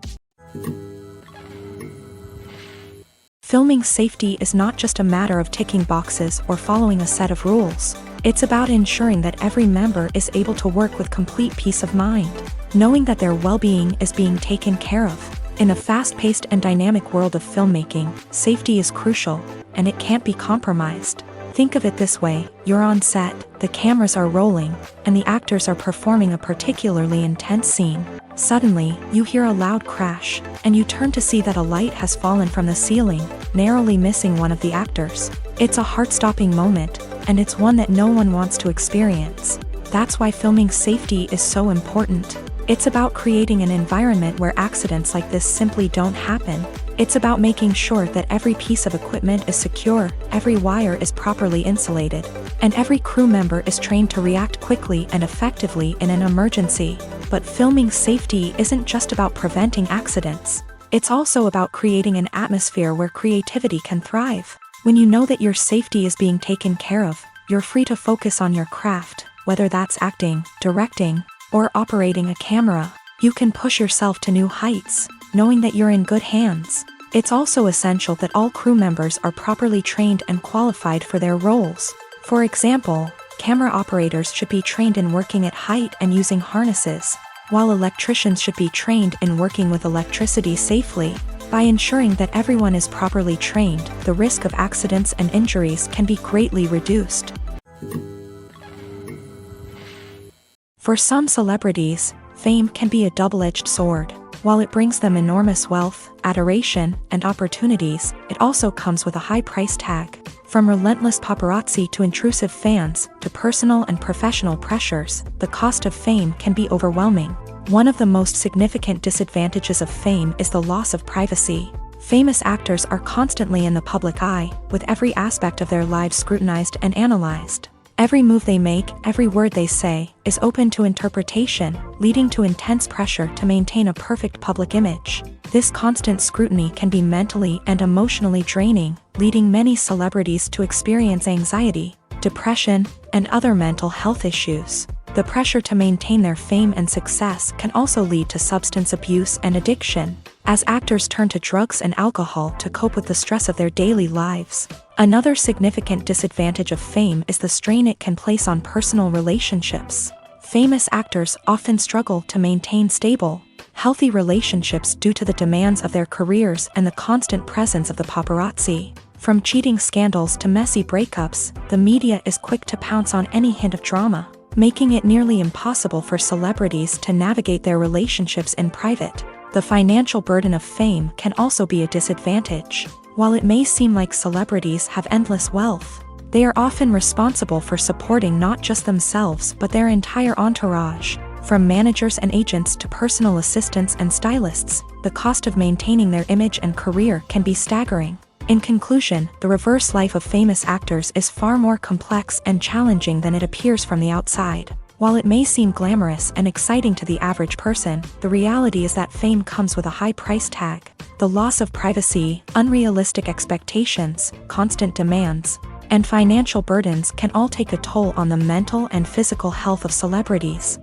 S1: Filming safety is not just a matter of ticking boxes or following a set of rules. It's about ensuring that every member is able to work with complete peace of mind, knowing that their well-being is being taken care of. In a fast-paced and dynamic world of filmmaking, safety is crucial, and it can't be compromised. Think of it this way, you're on set, the cameras are rolling, and the actors are performing a particularly intense scene. Suddenly, you hear a loud crash, and you turn to see that a light has fallen from the ceiling, narrowly missing one of the actors. It's a heart-stopping moment, and it's one that no one wants to experience. That's why filming safety is so important. It's about creating an environment where accidents like this simply don't happen. It's about making sure that every piece of equipment is secure, every wire is properly insulated, and every crew member is trained to react quickly and effectively in an emergency. But filming safety isn't just about preventing accidents. It's also about creating an atmosphere where creativity can thrive. When you know that your safety is being taken care of, you're free to focus on your craft, whether that's acting, directing, or operating a camera. You can push yourself to new heights, knowing that you're in good hands. It's also essential that all crew members are properly trained and qualified for their roles. For example, camera operators should be trained in working at height and using harnesses, while electricians should be trained in working with electricity safely. By ensuring that everyone is properly trained, the risk of accidents and injuries can be greatly reduced. For some celebrities, fame can be a double-edged sword. While it brings them enormous wealth, adoration, and opportunities, it also comes with a high price tag. From relentless paparazzi to intrusive fans, to personal and professional pressures, the cost of fame can be overwhelming. One of the most significant disadvantages of fame is the loss of privacy. Famous actors are constantly in the public eye, with every aspect of their lives scrutinized and analyzed. Every move they make, every word they say, is open to interpretation, leading to intense pressure to maintain a perfect public image. This constant scrutiny can be mentally and emotionally draining, leading many celebrities to experience anxiety, depression, and other mental health issues. The pressure to maintain their fame and success can also lead to substance abuse and addiction, as actors turn to drugs and alcohol to cope with the stress of their daily lives. Another significant disadvantage of fame is the strain it can place on personal relationships. Famous actors often struggle to maintain stable, healthy relationships due to the demands of their careers and the constant presence of the paparazzi. From cheating scandals to messy breakups, the media is quick to pounce on any hint of drama, making it nearly impossible for celebrities to navigate their relationships in private. The financial burden of fame can also be a disadvantage. While it may seem like celebrities have endless wealth, they are often responsible for supporting not just themselves but their entire entourage. From managers and agents to personal assistants and stylists, the cost of maintaining their image and career can be staggering. In conclusion, the reverse life of famous actors is far more complex and challenging than it appears from the outside. While it may seem glamorous and exciting to the average person, the reality is that fame comes with a high price tag. The loss of privacy, unrealistic expectations, constant demands, and financial burdens can all take a toll on the mental and physical health of celebrities.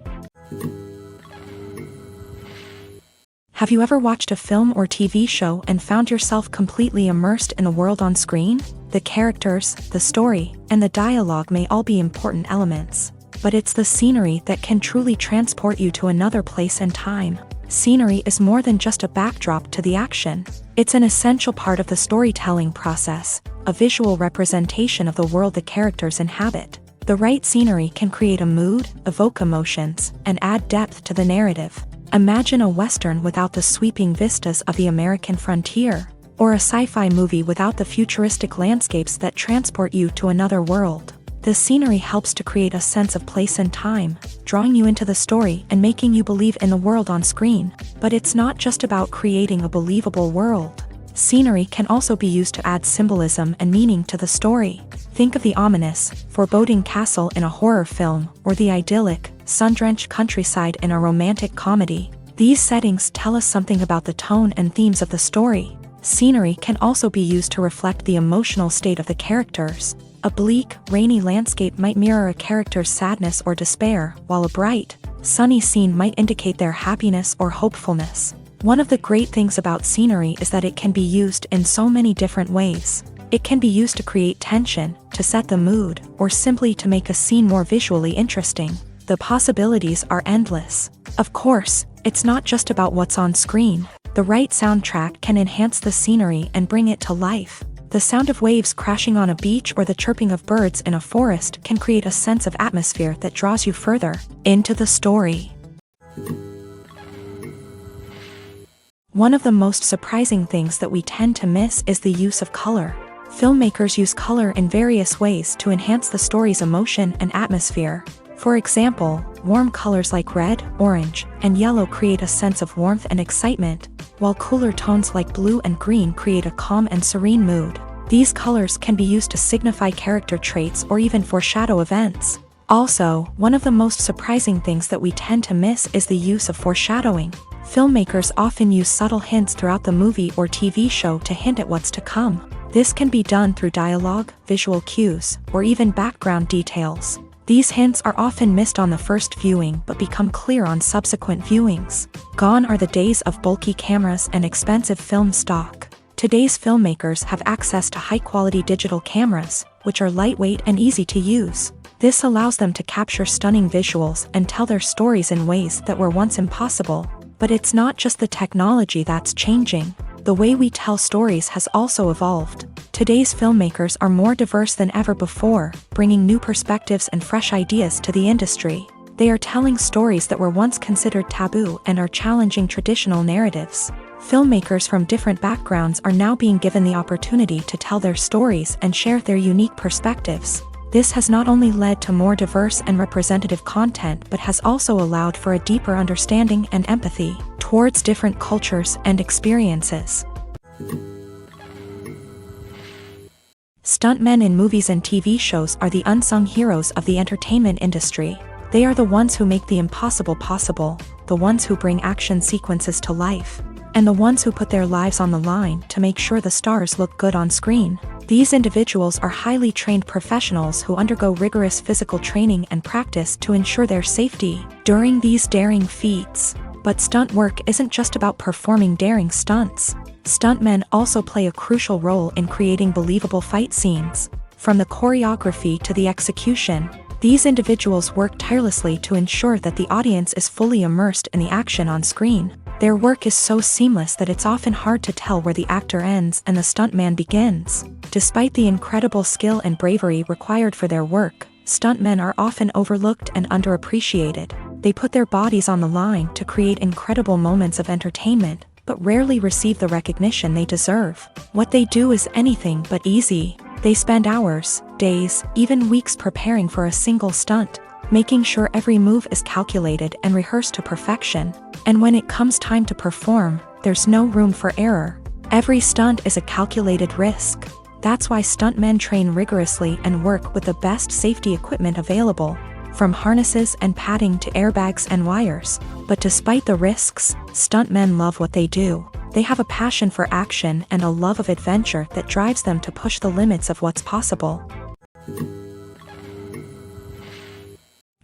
S1: Have you ever watched a film or TV show and found yourself completely immersed in the world on screen? The characters, the story, and the dialogue may all be important elements, but it's the scenery that can truly transport you to another place and time. Scenery is more than just a backdrop to the action. It's an essential part of the storytelling process, a visual representation of the world the characters inhabit. The right scenery can create a mood, evoke emotions, and add depth to the narrative. Imagine a Western without the sweeping vistas of the American frontier, or a sci-fi movie without the futuristic landscapes that transport you to another world. The scenery helps to create a sense of place and time, drawing you into the story and making you believe in the world on screen. But it's not just about creating a believable world. Scenery can also be used to add symbolism and meaning to the story. Think of the ominous, foreboding castle in a horror film, or the idyllic, sun-drenched countryside in a romantic comedy. These settings tell us something about the tone and themes of the story. Scenery can also be used to reflect the emotional state of the characters. A bleak, rainy landscape might mirror a character's sadness or despair, while a bright, sunny scene might indicate their happiness or hopefulness. One of the great things about scenery is that it can be used in so many different ways. It can be used to create tension, to set the mood, or simply to make a scene more visually interesting. The possibilities are endless. Of course, it's not just about what's on screen. The right soundtrack can enhance the scenery and bring it to life. The sound of waves crashing on a beach or the chirping of birds in a forest can create a sense of atmosphere that draws you further into the story. One of the most surprising things that we tend to miss is the use of color. Filmmakers use color in various ways to enhance the story's emotion and atmosphere. For example, warm colors like red, orange, and yellow create a sense of warmth and excitement, while cooler tones like blue and green create a calm and serene mood. These colors can be used to signify character traits or even foreshadow events. Also, one of the most surprising things that we tend to miss is the use of foreshadowing. Filmmakers often use subtle hints throughout the movie or TV show to hint at what's to come. This can be done through dialogue, visual cues, or even background details. These hints are often missed on the first viewing but become clear on subsequent viewings. Gone are the days of bulky cameras and expensive film stock. Today's filmmakers have access to high-quality digital cameras, which are lightweight and easy to use. This allows them to capture stunning visuals and tell their stories in ways that were once impossible. But it's not just the technology that's changing. The way we tell stories has also evolved. Today's filmmakers are more diverse than ever before, bringing new perspectives and fresh ideas to the industry. They are telling stories that were once considered taboo and are challenging traditional narratives. Filmmakers from different backgrounds are now being given the opportunity to tell their stories and share their unique perspectives. This has not only led to more diverse and representative content but has also allowed for a deeper understanding and empathy towards different cultures and experiences. Stuntmen in movies and TV shows are the unsung heroes of the entertainment industry. They are the ones who make the impossible possible, the ones who bring action sequences to life, and the ones who put their lives on the line to make sure the stars look good on screen. These individuals are highly trained professionals who undergo rigorous physical training and practice to ensure their safety during these daring feats. But stunt work isn't just about performing daring stunts. Stuntmen also play a crucial role in creating believable fight scenes. From the choreography to the execution, these individuals work tirelessly to ensure that the audience is fully immersed in the action on screen. Their work is so seamless that it's often hard to tell where the actor ends and the stuntman begins. Despite the incredible skill and bravery required for their work, stuntmen are often overlooked and underappreciated. They put their bodies on the line to create incredible moments of entertainment, but rarely receive the recognition they deserve. What they do is anything but easy. They spend hours, days, even weeks preparing for a single stunt, making sure every move is calculated and rehearsed to perfection. And when it comes time to perform, there's no room for error. Every stunt is a calculated risk. That's why stuntmen train rigorously and work with the best safety equipment available, from harnesses and padding to airbags and wires. But despite the risks, stuntmen love what they do. They have a passion for action and a love of adventure that drives them to push the limits of what's possible.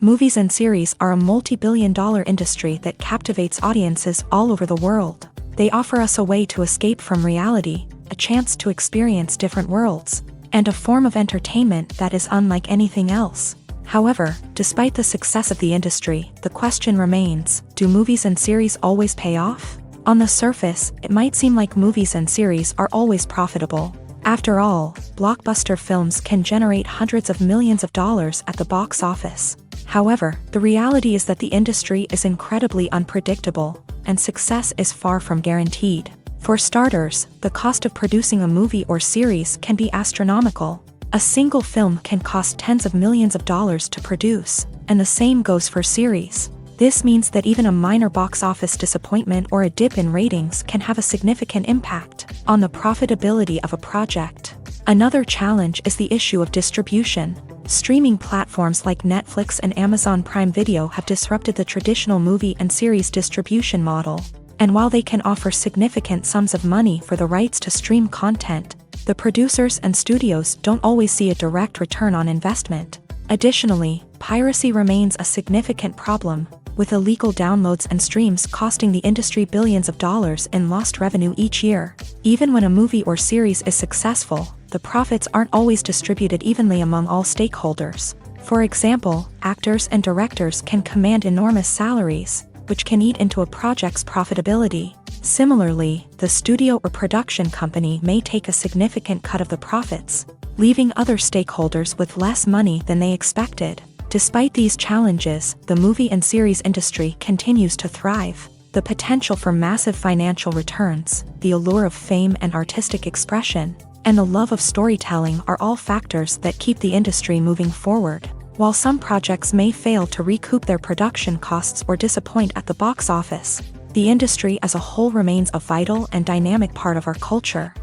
S1: Movies and series are a multi-billion-dollar industry that captivates audiences all over the world. They offer us a way to escape from reality, a chance to experience different worlds, and a form of entertainment that is unlike anything else. However, despite the success of the industry, the question remains, do movies and series always pay off? On the surface, it might seem like movies and series are always profitable. After all, blockbuster films can generate hundreds of millions of dollars at the box office. However, the reality is that the industry is incredibly unpredictable, and success is far from guaranteed. For starters, the cost of producing a movie or series can be astronomical. A single film can cost tens of millions of dollars to produce, and the same goes for series. This means that even a minor box office disappointment or a dip in ratings can have a significant impact on the profitability of a project. Another challenge is the issue of distribution. Streaming platforms like Netflix and Amazon Prime Video have disrupted the traditional movie and series distribution model. And while they can offer significant sums of money for the rights to stream content, the producers and studios don't always see a direct return on investment. Additionally, piracy remains a significant problem, with illegal downloads and streams costing the industry billions of dollars in lost revenue each year. Even when a movie or series is successful, the profits aren't always distributed evenly among all stakeholders. For example, actors and directors can command enormous salaries, which can eat into a project's profitability. Similarly, the studio or production company may take a significant cut of the profits, leaving other stakeholders with less money than they expected. Despite these challenges, the movie and series industry continues to thrive. The potential for massive financial returns, the allure of fame and artistic expression, and the love of storytelling are all factors that keep the industry moving forward. While some projects may fail to recoup their production costs or disappoint at the box office, the industry as a whole remains a vital and dynamic part of our culture.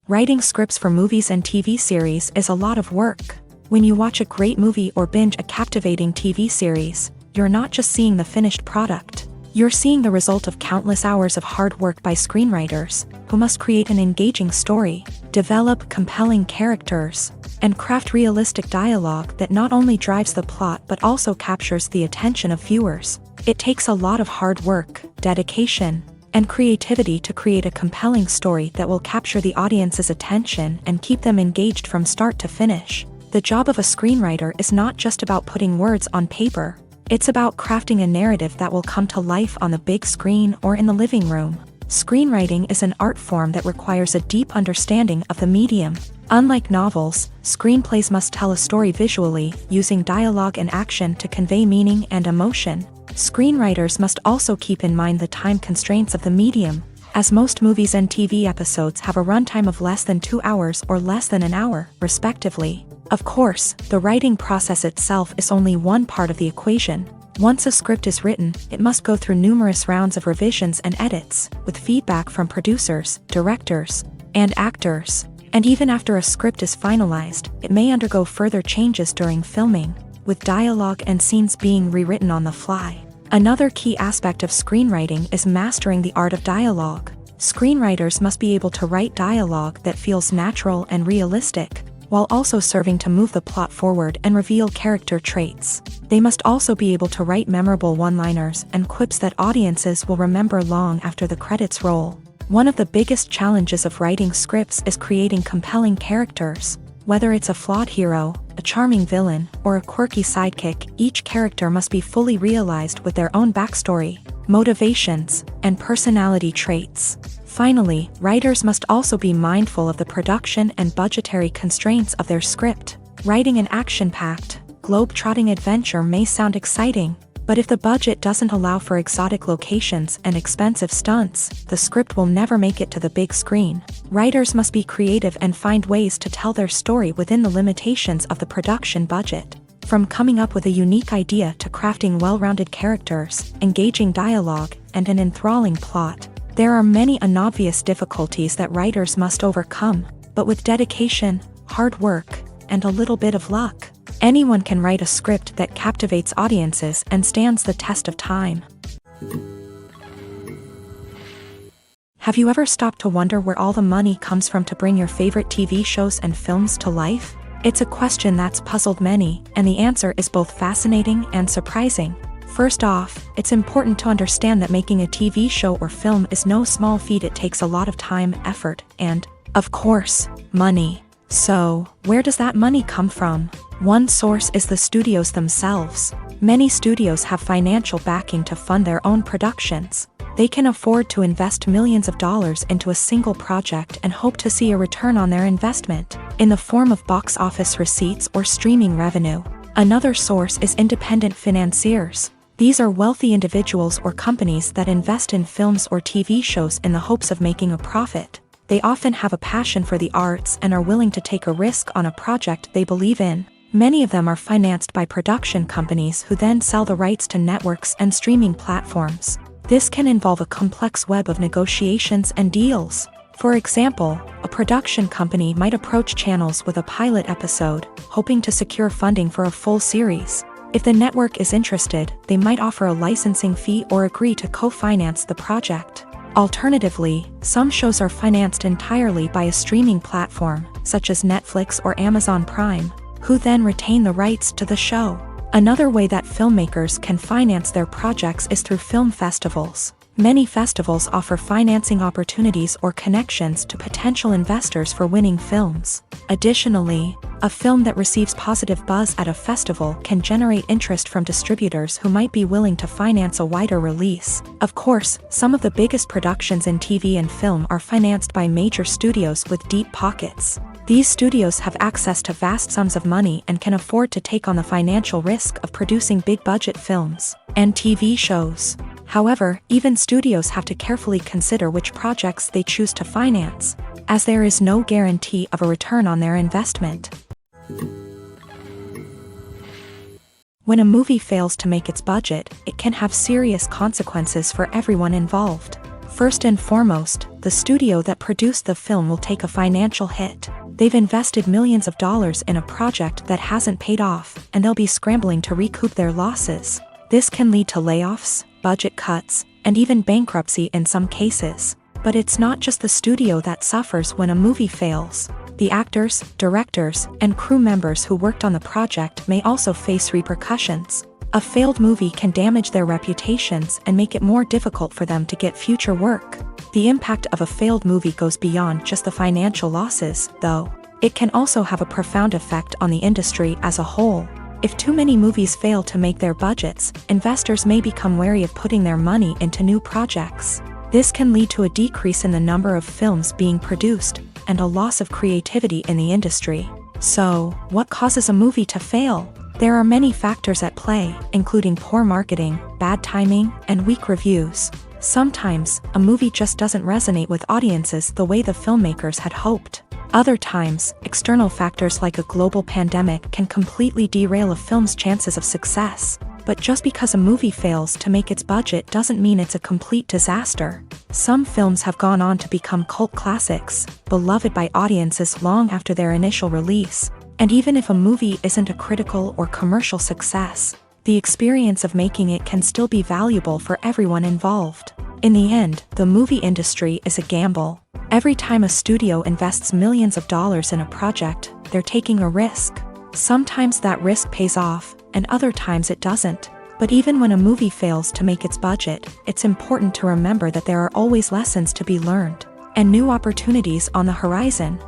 S1: Writing scripts for movies and TV series is a lot of work. When you watch a great movie or binge a captivating TV series, you're not just seeing the finished product. You're seeing the result of countless hours of hard work by screenwriters, who must create an engaging story, develop compelling characters, and craft realistic dialogue that not only drives the plot but also captures the attention of viewers. It takes a lot of hard work, dedication, and creativity to create a compelling story that will capture the audience's attention and keep them engaged from start to finish. The job of a screenwriter is not just about putting words on paper. It's about crafting a narrative that will come to life on the big screen or in the living room. Screenwriting is an art form that requires a deep understanding of the medium. Unlike novels, screenplays must tell a story visually, using dialogue and action to convey meaning and emotion. Screenwriters must also keep in mind the time constraints of the medium, as most movies and TV episodes have a runtime of less than 2 hours or less than an hour, respectively. Of course, the writing process itself is only one part of the equation. Once a script is written, it must go through numerous rounds of revisions and edits, with feedback from producers, directors, and actors. And even after a script is finalized, it may undergo further changes during filming, with dialogue and scenes being rewritten on the fly. Another key aspect of screenwriting is mastering the art of dialogue. Screenwriters must be able to write dialogue that feels natural and realistic, while also serving to move the plot forward and reveal character traits. They must also be able to write memorable one-liners and quips that audiences will remember long after the credits roll. One of the biggest challenges of writing scripts is creating compelling characters. Whether it's a flawed hero, a charming villain, or a quirky sidekick, each character must be fully realized with their own backstory, motivations, and personality traits. Finally, writers must also be mindful of the production and budgetary constraints of their script. Writing an action-packed, globe-trotting adventure may sound exciting, but if the budget doesn't allow for exotic locations and expensive stunts, the script will never make it to the big screen. Writers must be creative and find ways to tell their story within the limitations of the production budget. From coming up with a unique idea to crafting well-rounded characters, engaging dialogue, and an enthralling plot, there are many unobvious difficulties that writers must overcome, but with dedication, hard work, and a little bit of luck, anyone can write a script that captivates audiences and stands the test of time. Have you ever stopped to wonder where all the money comes from to bring your favorite TV shows and films to life? It's a question that's puzzled many, and the answer is both fascinating and surprising. First off, it's important to understand that making a TV show or film is no small feat. It takes a lot of time, effort, and, of course, money. So, where does that money come from? One source is the studios themselves. Many studios have financial backing to fund their own productions. They can afford to invest millions of dollars into a single project and hope to see a return on their investment, in the form of box office receipts or streaming revenue. Another source is independent financiers. These are wealthy individuals or companies that invest in films or TV shows in the hopes of making a profit. They often have a passion for the arts and are willing to take a risk on a project they believe in. Many of them are financed by production companies who then sell the rights to networks and streaming platforms. This can involve a complex web of negotiations and deals. For example, a production company might approach channels with a pilot episode, hoping to secure funding for a full series. If the network is interested, they might offer a licensing fee or agree to co-finance the project. Alternatively, some shows are financed entirely by a streaming platform, such as Netflix or Amazon Prime, who then retain the rights to the show. Another way that filmmakers can finance their projects is through film festivals. Many festivals offer financing opportunities or connections to potential investors for winning films. Additionally, a film that receives positive buzz at a festival can generate interest from distributors who might be willing to finance a wider release. Of course, some of the biggest productions in TV and film are financed by major studios with deep pockets. These studios have access to vast sums of money and can afford to take on the financial risk of producing big-budget films and TV shows. However, even studios have to carefully consider which projects they choose to finance, as there is no guarantee of a return on their investment. When a movie fails to make its budget, it can have serious consequences for everyone involved. First and foremost, the studio that produced the film will take a financial hit. They've invested millions of dollars in a project that hasn't paid off, and they'll be scrambling to recoup their losses. This can lead to layoffs, budget cuts, and even bankruptcy in some cases. But it's not just the studio that suffers when a movie fails. The actors, directors, and crew members who worked on the project may also face repercussions. A failed movie can damage their reputations and make it more difficult for them to get future work. The impact of a failed movie goes beyond just the financial losses, though. It can also have a profound effect on the industry as a whole. If too many movies fail to make their budgets, investors may become wary of putting their money into new projects. This can lead to a decrease in the number of films being produced, and a loss of creativity in the industry. So, what causes a movie to fail? There are many factors at play, including poor marketing, bad timing, and weak reviews. Sometimes, a movie just doesn't resonate with audiences the way the filmmakers had hoped. Other times, external factors like a global pandemic can completely derail a film's chances of success. But just because a movie fails to make its budget doesn't mean it's a complete disaster. Some films have gone on to become cult classics, beloved by audiences long after their initial release. And even if a movie isn't a critical or commercial success, the experience of making it can still be valuable for everyone involved. In the end, the movie industry is a gamble. Every time a studio invests millions of dollars in a project, they're taking a risk. Sometimes that risk pays off, and other times it doesn't. But even when a movie fails to make its budget, it's important to remember that there are always lessons to be learned, and new opportunities on the horizon.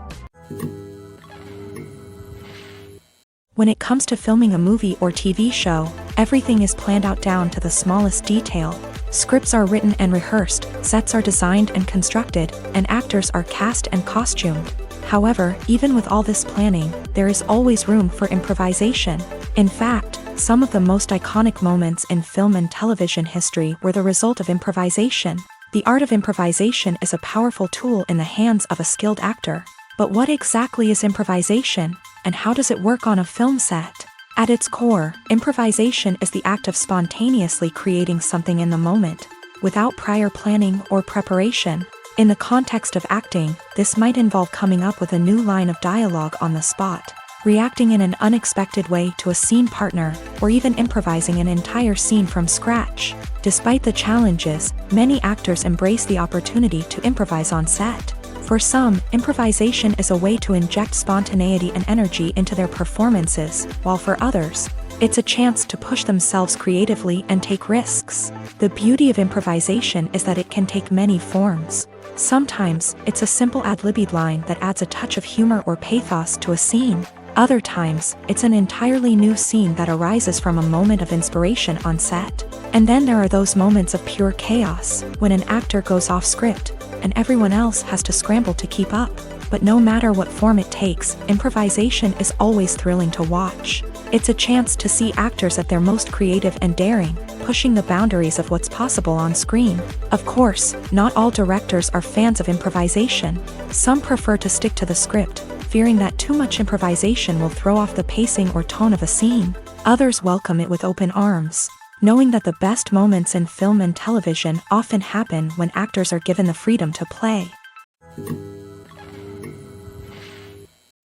S1: When it comes to filming a movie or TV show, everything is planned out down to the smallest detail. Scripts are written and rehearsed, sets are designed and constructed, and actors are cast and costumed. However, even with all this planning, there is always room for improvisation. In fact, some of the most iconic moments in film and television history were the result of improvisation. The art of improvisation is a powerful tool in the hands of a skilled actor. But what exactly is improvisation, and how does it work on a film set? At its core, improvisation is the act of spontaneously creating something in the moment, without prior planning or preparation. In the context of acting, this might involve coming up with a new line of dialogue on the spot, reacting in an unexpected way to a scene partner, or even improvising an entire scene from scratch. Despite the challenges, many actors embrace the opportunity to improvise on set. For some, improvisation is a way to inject spontaneity and energy into their performances, while for others, it's a chance to push themselves creatively and take risks. The beauty of improvisation is that it can take many forms. Sometimes, it's a simple ad-libbed line that adds a touch of humor or pathos to a scene. Other times, it's an entirely new scene that arises from a moment of inspiration on set. And then there are those moments of pure chaos, when an actor goes off script, and everyone else has to scramble to keep up. But no matter what form it takes, improvisation is always thrilling to watch. It's a chance to see actors at their most creative and daring, pushing the boundaries of what's possible on screen. Of course, not all directors are fans of improvisation. Some prefer to stick to the script, fearing that too much improvisation will throw off the pacing or tone of a scene. Others welcome it with open arms, knowing that the best moments in film and television often happen when actors are given the freedom to play.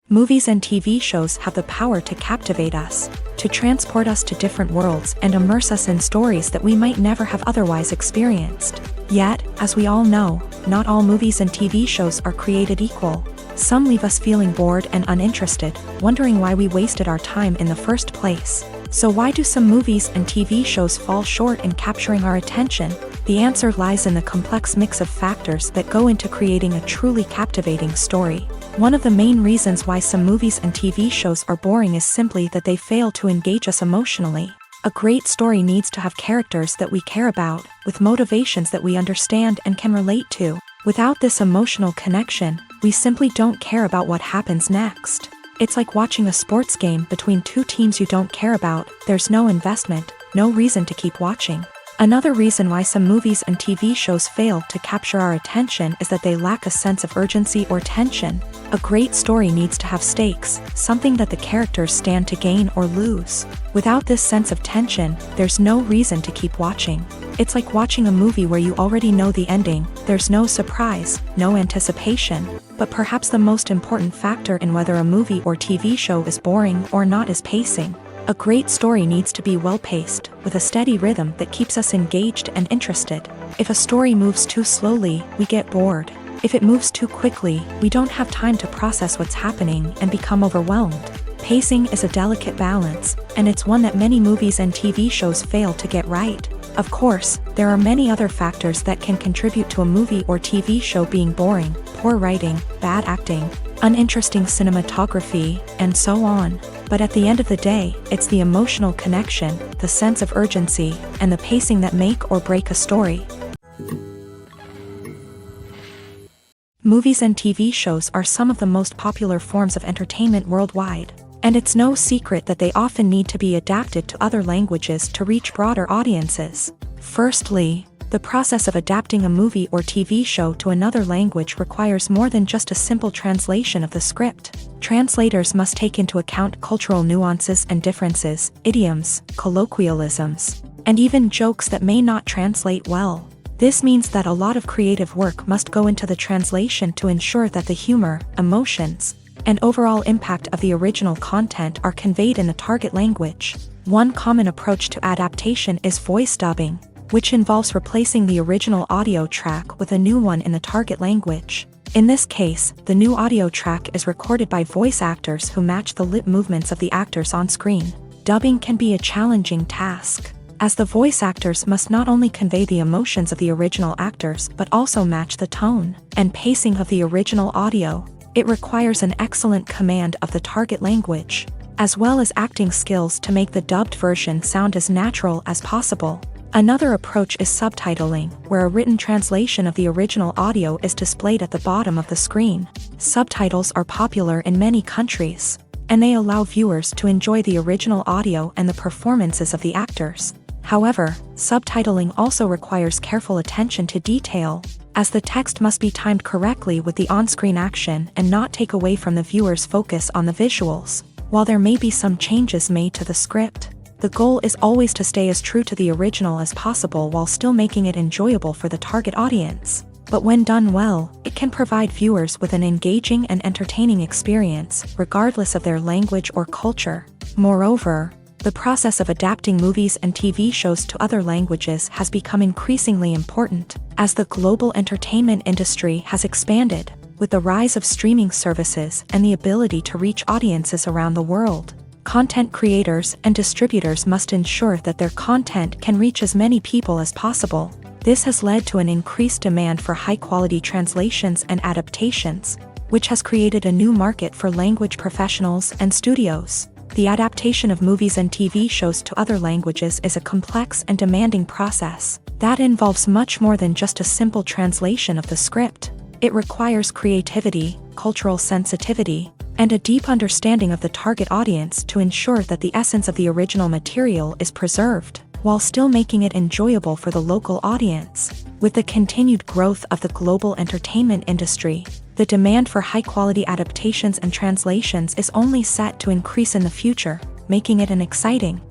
S1: Movies and TV shows have the power to captivate us, to transport us to different worlds and immerse us in stories that we might never have otherwise experienced. Yet, as we all know, not all movies and TV shows are created equal. Some leave us feeling bored and uninterested, wondering why we wasted our time in the first place. So why do some movies and TV shows fall short in capturing our attention? The answer lies in the complex mix of factors that go into creating a truly captivating story. One of the main reasons why some movies and TV shows are boring is simply that they fail to engage us emotionally. A great story needs to have characters that we care about, with motivations that we understand and can relate to. Without this emotional connection, we simply don't care about what happens next. It's like watching a sports game between two teams you don't care about. There's no investment, no reason to keep watching. Another reason why some movies and TV shows fail to capture our attention is that they lack a sense of urgency or tension. A great story needs to have stakes, something that the characters stand to gain or lose. Without this sense of tension, there's no reason to keep watching. It's like watching a movie where you already know the ending. There's no surprise, no anticipation. But perhaps the most important factor in whether a movie or TV show is boring or not is pacing. A great story needs to be well-paced, with a steady rhythm that keeps us engaged and interested. If a story moves too slowly, we get bored. If it moves too quickly, we don't have time to process what's happening and become overwhelmed. Pacing is a delicate balance, and it's one that many movies and TV shows fail to get right. Of course, there are many other factors that can contribute to a movie or TV show being boring: poor writing, bad acting, uninteresting cinematography, and so on. But at the end of the day, it's the emotional connection, the sense of urgency, and the pacing that make or break a story. Movies and TV shows are some of the most popular forms of entertainment worldwide, and it's no secret that they often need to be adapted to other languages to reach broader audiences. Firstly, the process of adapting a movie or TV show to another language requires more than just a simple translation of the script. Translators must take into account cultural nuances and differences, idioms, colloquialisms, and even jokes that may not translate well. This means that a lot of creative work must go into the translation to ensure that the humor, emotions, and overall impact of the original content are conveyed in the target language. One common approach to adaptation is voice dubbing, which involves replacing the original audio track with a new one in the target language. In this case, the new audio track is recorded by voice actors who match the lip movements of the actors on screen. Dubbing can be a challenging task, as the voice actors must not only convey the emotions of the original actors but also match the tone and pacing of the original audio. It requires an excellent command of the target language, as well as acting skills to make the dubbed version sound as natural as possible. Another approach is subtitling, where a written translation of the original audio is displayed at the bottom of the screen. Subtitles are popular in many countries, and they allow viewers to enjoy the original audio and the performances of the actors. However, subtitling also requires careful attention to detail, as the text must be timed correctly with the on-screen action and not take away from the viewer's focus on the visuals. While there may be some changes made to the script, the goal is always to stay as true to the original as possible while still making it enjoyable for the target audience. But when done well, it can provide viewers with an engaging and entertaining experience, regardless of their language or culture. Moreover, the process of adapting movies and TV shows to other languages has become increasingly important, as the global entertainment industry has expanded, with the rise of streaming services and the ability to reach audiences around the world. Content creators and distributors must ensure that their content can reach as many people as possible. This has led to an increased demand for high-quality translations and adaptations, which has created a new market for language professionals and studios. The adaptation of movies and TV shows to other languages is a complex and demanding process that involves much more than just a simple translation of the script. It requires creativity, cultural sensitivity, and a deep understanding of the target audience to ensure that the essence of the original material is preserved, while still making it enjoyable for the local audience. With the continued growth of the global entertainment industry, the demand for high-quality adaptations and translations is only set to increase in the future, making it an exciting.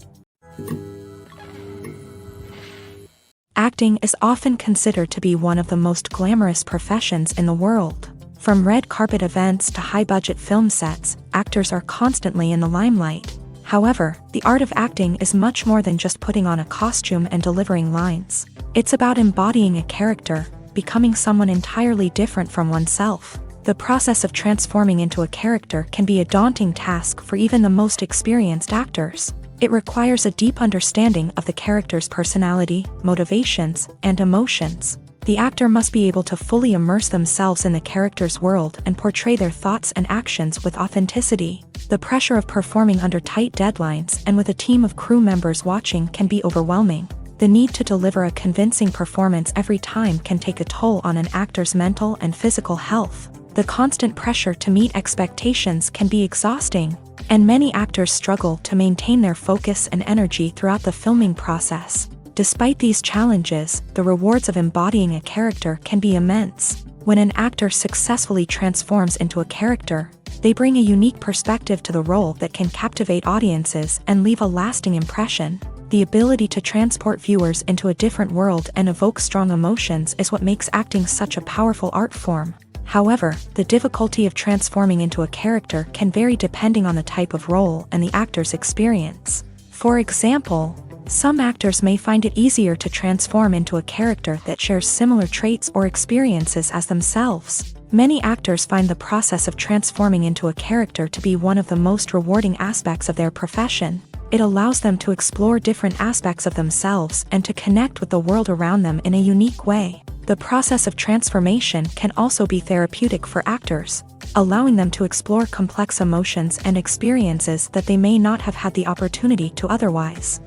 S1: Acting is often considered to be one of the most glamorous professions in the world. From red carpet events to high-budget film sets, actors are constantly in the limelight. However, the art of acting is much more than just putting on a costume and delivering lines. It's about embodying a character, becoming someone entirely different from oneself. The process of transforming into a character can be a daunting task for even the most experienced actors. It requires a deep understanding of the character's personality, motivations, and emotions. The actor must be able to fully immerse themselves in the character's world and portray their thoughts and actions with authenticity. The pressure of performing under tight deadlines and with a team of crew members watching can be overwhelming. The need to deliver a convincing performance every time can take a toll on an actor's mental and physical health. The constant pressure to meet expectations can be exhausting, and many actors struggle to maintain their focus and energy throughout the filming process. Despite these challenges, the rewards of embodying a character can be immense. When an actor successfully transforms into a character, they bring a unique perspective to the role that can captivate audiences and leave a lasting impression. The ability to transport viewers into a different world and evoke strong emotions is what makes acting such a powerful art form. However, the difficulty of transforming into a character can vary depending on the type of role and the actor's experience. For example, some actors may find it easier to transform into a character that shares similar traits or experiences as themselves. Many actors find the process of transforming into a character to be one of the most rewarding aspects of their profession. It allows them to explore different aspects of themselves and to connect with the world around them in a unique way. The process of transformation can also be therapeutic for actors, allowing them to explore complex emotions and experiences that they may not have had the opportunity to otherwise.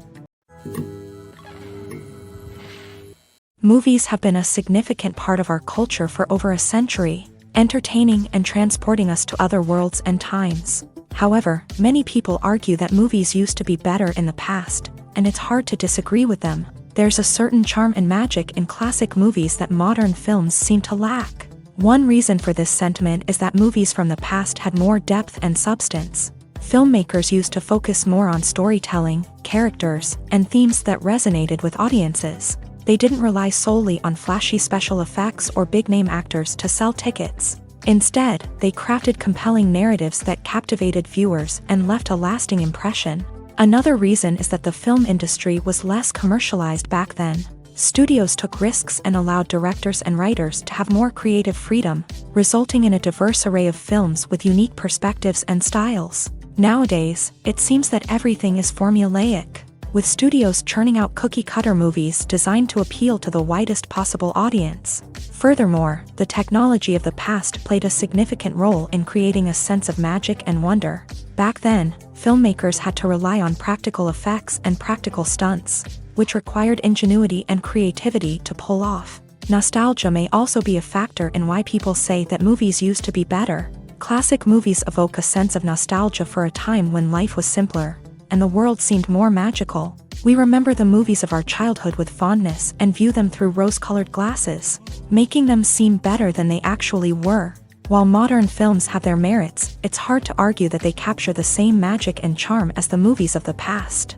S1: Movies have been a significant part of our culture for over a century, entertaining and transporting us to other worlds and times. However, many people argue that movies used to be better in the past, and it's hard to disagree with them. There's a certain charm and magic in classic movies that modern films seem to lack. One reason for this sentiment is that movies from the past had more depth and substance. Filmmakers used to focus more on storytelling, characters, and themes that resonated with audiences. They didn't rely solely on flashy special effects or big-name actors to sell tickets. Instead, they crafted compelling narratives that captivated viewers and left a lasting impression. Another reason is that the film industry was less commercialized back then. Studios took risks and allowed directors and writers to have more creative freedom, resulting in a diverse array of films with unique perspectives and styles. Nowadays, it seems that everything is formulaic, with studios churning out cookie-cutter movies designed to appeal to the widest possible audience. Furthermore, the technology of the past played a significant role in creating a sense of magic and wonder. Back then, filmmakers had to rely on practical effects and practical stunts, which required ingenuity and creativity to pull off. Nostalgia may also be a factor in why people say that movies used to be better. Classic movies evoke a sense of nostalgia for a time when life was simpler, and the world seemed more magical. We remember the movies of our childhood with fondness and view them through rose-colored glasses, making them seem better than they actually were. While modern films have their merits, it's hard to argue that they capture the same magic and charm as the movies of the past.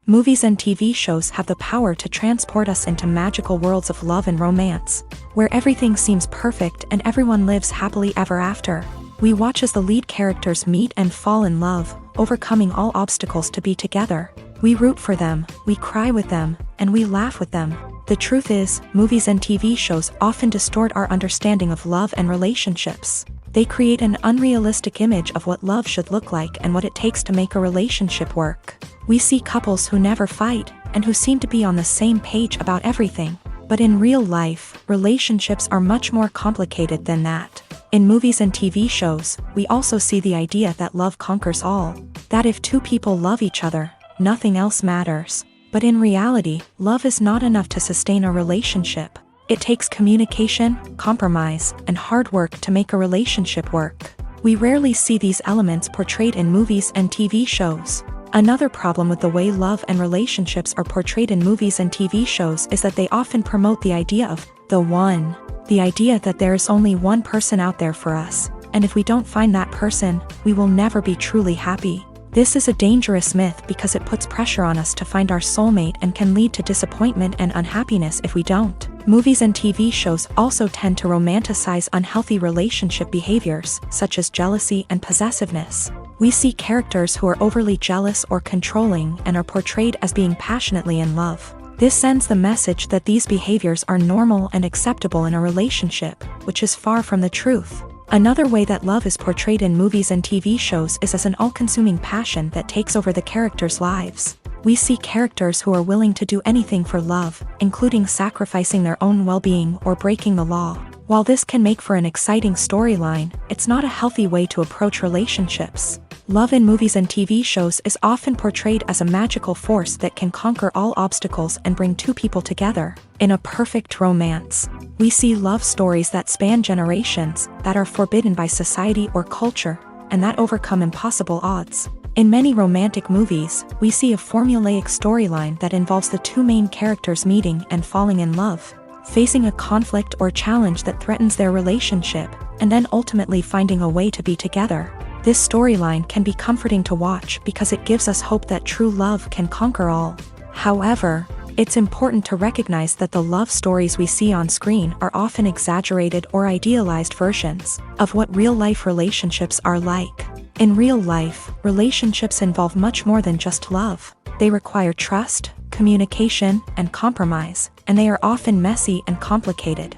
S1: Movies and TV shows have the power to transport us into magical worlds of love and romance, where everything seems perfect and everyone lives happily ever after. We watch as the lead characters meet and fall in love, overcoming all obstacles to be together. We root for them, we cry with them, and we laugh with them. The truth is, movies and TV shows often distort our understanding of love and relationships. They create an unrealistic image of what love should look like and what it takes to make a relationship work. We see couples who never fight, and who seem to be on the same page about everything. But in real life, relationships are much more complicated than that. In movies and TV shows, we also see the idea that love conquers all. That if two people love each other, nothing else matters. But in reality, love is not enough to sustain a relationship. It takes communication, compromise, and hard work to make a relationship work. We rarely see these elements portrayed in movies and TV shows. Another problem with the way love and relationships are portrayed in movies and TV shows is that they often promote the idea of the one. The idea that there is only one person out there for us, and if we don't find that person, we will never be truly happy. This is a dangerous myth because it puts pressure on us to find our soulmate and can lead to disappointment and unhappiness if we don't. Movies and TV shows also tend to romanticize unhealthy relationship behaviors, such as jealousy and possessiveness. We see characters who are overly jealous or controlling and are portrayed as being passionately in love. This sends the message that these behaviors are normal and acceptable in a relationship, which is far from the truth. Another way that love is portrayed in movies and TV shows is as an all-consuming passion that takes over the characters' lives. We see characters who are willing to do anything for love, including sacrificing their own well-being or breaking the law. While this can make for an exciting storyline, it's not a healthy way to approach relationships. Love in movies and TV shows is often portrayed as a magical force that can conquer all obstacles and bring two people together. In a perfect romance, we see love stories that span generations, that are forbidden by society or culture, and that overcome impossible odds. In many romantic movies, we see a formulaic storyline that involves the two main characters meeting and falling in love, facing a conflict or challenge that threatens their relationship, and then ultimately finding a way to be together. This storyline can be comforting to watch because it gives us hope that true love can conquer all. However, it's important to recognize that the love stories we see on screen are often exaggerated or idealized versions of what real-life relationships are like. In real life, relationships involve much more than just love. They require trust, communication, and compromise, and they are often messy and complicated.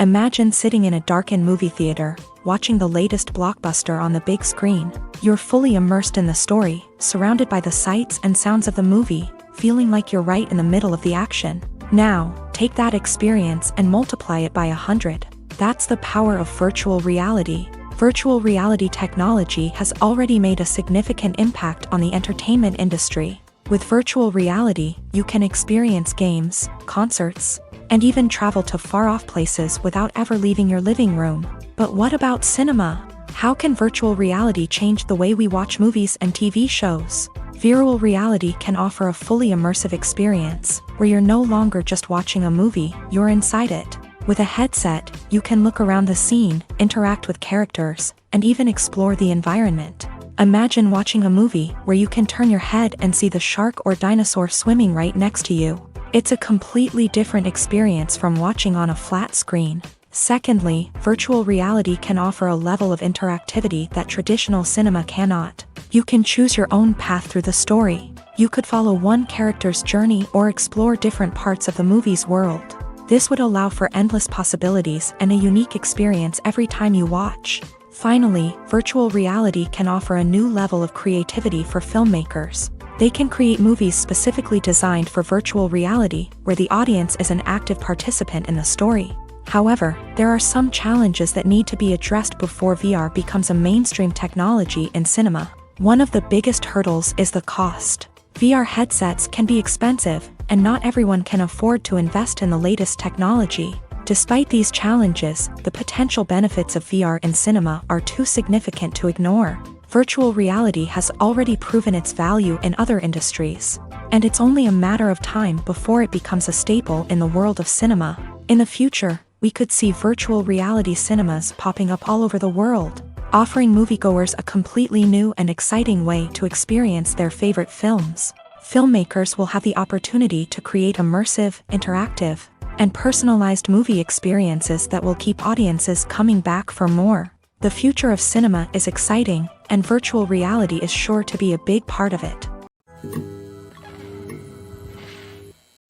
S1: Imagine sitting in a darkened movie theater, watching the latest blockbuster on the big screen. You're fully immersed in the story, surrounded by the sights and sounds of the movie, feeling like you're right in the middle of the action. Now, take that experience and multiply it by 100. That's the power of virtual reality. Virtual reality technology has already made a significant impact on the entertainment industry. With virtual reality, you can experience games, concerts, and even travel to far-off places without ever leaving your living room. But what about cinema? How can virtual reality change the way we watch movies and TV shows? Virtual reality can offer a fully immersive experience, where you're no longer just watching a movie, you're inside it. With a headset, you can look around the scene, interact with characters, and even explore the environment. Imagine watching a movie where you can turn your head and see the shark or dinosaur swimming right next to you. It's a completely different experience from watching on a flat screen. Secondly, virtual reality can offer a level of interactivity that traditional cinema cannot. You can choose your own path through the story. You could follow one character's journey or explore different parts of the movie's world. This would allow for endless possibilities and a unique experience every time you watch. Finally, virtual reality can offer a new level of creativity for filmmakers. They can create movies specifically designed for virtual reality, where the audience is an active participant in the story. However, there are some challenges that need to be addressed before VR becomes a mainstream technology in cinema. One of the biggest hurdles is the cost. VR headsets can be expensive, and not everyone can afford to invest in the latest technology. Despite these challenges, the potential benefits of VR in cinema are too significant to ignore. Virtual reality has already proven its value in other industries, and it's only a matter of time before it becomes a staple in the world of cinema. In the future, we could see virtual reality cinemas popping up all over the world, offering moviegoers a completely new and exciting way to experience their favorite films. Filmmakers will have the opportunity to create immersive, interactive, and personalized movie experiences that will keep audiences coming back for more. The future of cinema is exciting, and virtual reality is sure to be a big part of it.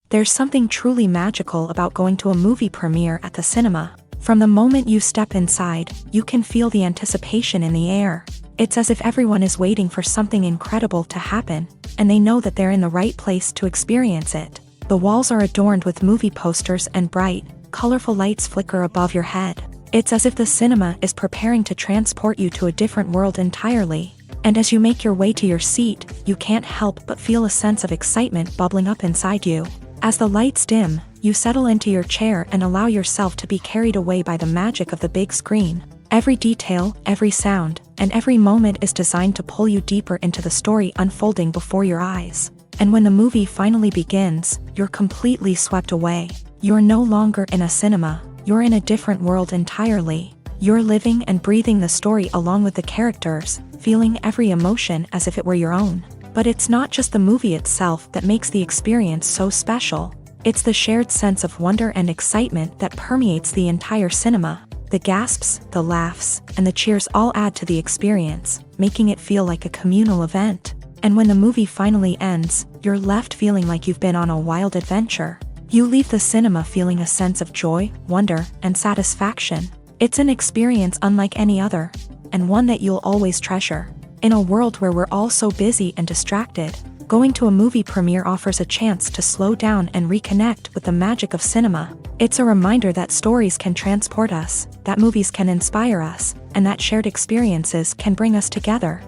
S1: There's something truly magical about going to a movie premiere at the cinema. From the moment you step inside, you can feel the anticipation in the air. It's as if everyone is waiting for something incredible to happen, and they know that they're in the right place to experience it. The walls are adorned with movie posters and bright, colorful lights flicker above your head. It's as if the cinema is preparing to transport you to a different world entirely. And as you make your way to your seat, you can't help but feel a sense of excitement bubbling up inside you. As the lights dim, you settle into your chair and allow yourself to be carried away by the magic of the big screen. Every detail, every sound, and every moment is designed to pull you deeper into the story unfolding before your eyes. And when the movie finally begins, you're completely swept away. You're no longer in a cinema, you're in a different world entirely. You're living and breathing the story along with the characters, feeling every emotion as if it were your own. But it's not just the movie itself that makes the experience so special. It's the shared sense of wonder and excitement that permeates the entire cinema. The gasps, the laughs, and the cheers all add to the experience, making it feel like a communal event. And when the movie finally ends, you're left feeling like you've been on a wild adventure. You leave the cinema feeling a sense of joy, wonder, and satisfaction. It's an experience unlike any other, and one that you'll always treasure. In a world where we're all so busy and distracted, going to a movie premiere offers a chance to slow down and reconnect with the magic of cinema. It's a reminder that stories can transport us, that movies can inspire us, and that shared experiences can bring us together.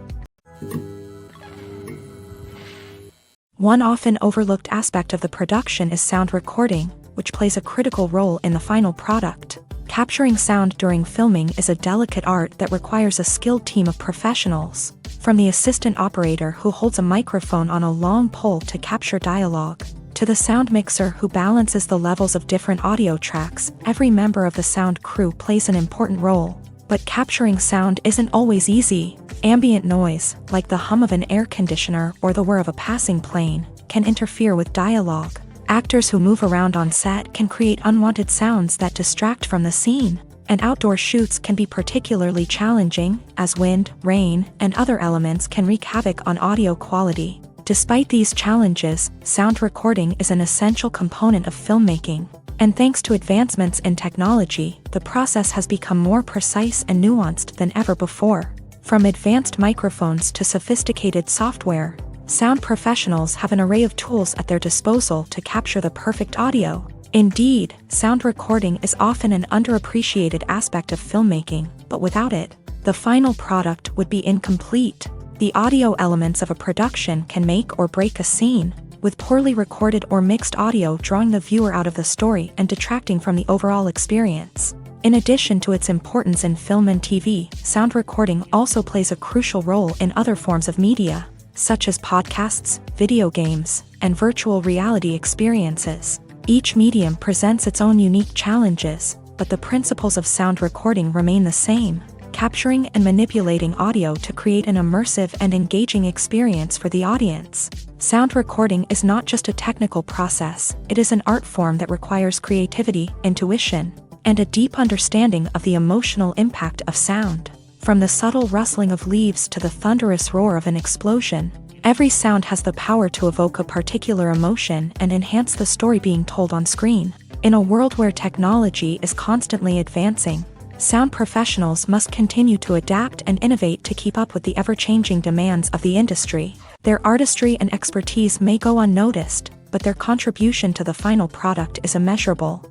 S1: One often overlooked aspect of the production is sound recording, which plays a critical role in the final product. Capturing sound during filming is a delicate art that requires a skilled team of professionals. From the assistant operator who holds a microphone on a long pole to capture dialogue, to the sound mixer who balances the levels of different audio tracks, every member of the sound crew plays an important role. But capturing sound isn't always easy. Ambient noise, like the hum of an air conditioner or the whir of a passing plane, can interfere with dialogue. Actors who move around on set can create unwanted sounds that distract from the scene. And outdoor shoots can be particularly challenging, as wind, rain, and other elements can wreak havoc on audio quality. Despite these challenges, sound recording is an essential component of filmmaking. And thanks to advancements in technology, the process has become more precise and nuanced than ever before. From advanced microphones to sophisticated software, sound professionals have an array of tools at their disposal to capture the perfect audio. Indeed, sound recording is often an underappreciated aspect of filmmaking, but without it, the final product would be incomplete. The audio elements of a production can make or break a scene, with poorly recorded or mixed audio drawing the viewer out of the story and detracting from the overall experience. In addition to its importance in film and TV, sound recording also plays a crucial role in other forms of media, such as podcasts, video games, and virtual reality experiences. Each medium presents its own unique challenges, but the principles of sound recording remain the same, capturing and manipulating audio to create an immersive and engaging experience for the audience. Sound recording is not just a technical process, it is an art form that requires creativity, intuition, and a deep understanding of the emotional impact of sound. From the subtle rustling of leaves to the thunderous roar of an explosion, every sound has the power to evoke a particular emotion and enhance the story being told on screen. In a world where technology is constantly advancing, sound professionals must continue to adapt and innovate to keep up with the ever-changing demands of the industry. Their artistry and expertise may go unnoticed, but their contribution to the final product is immeasurable.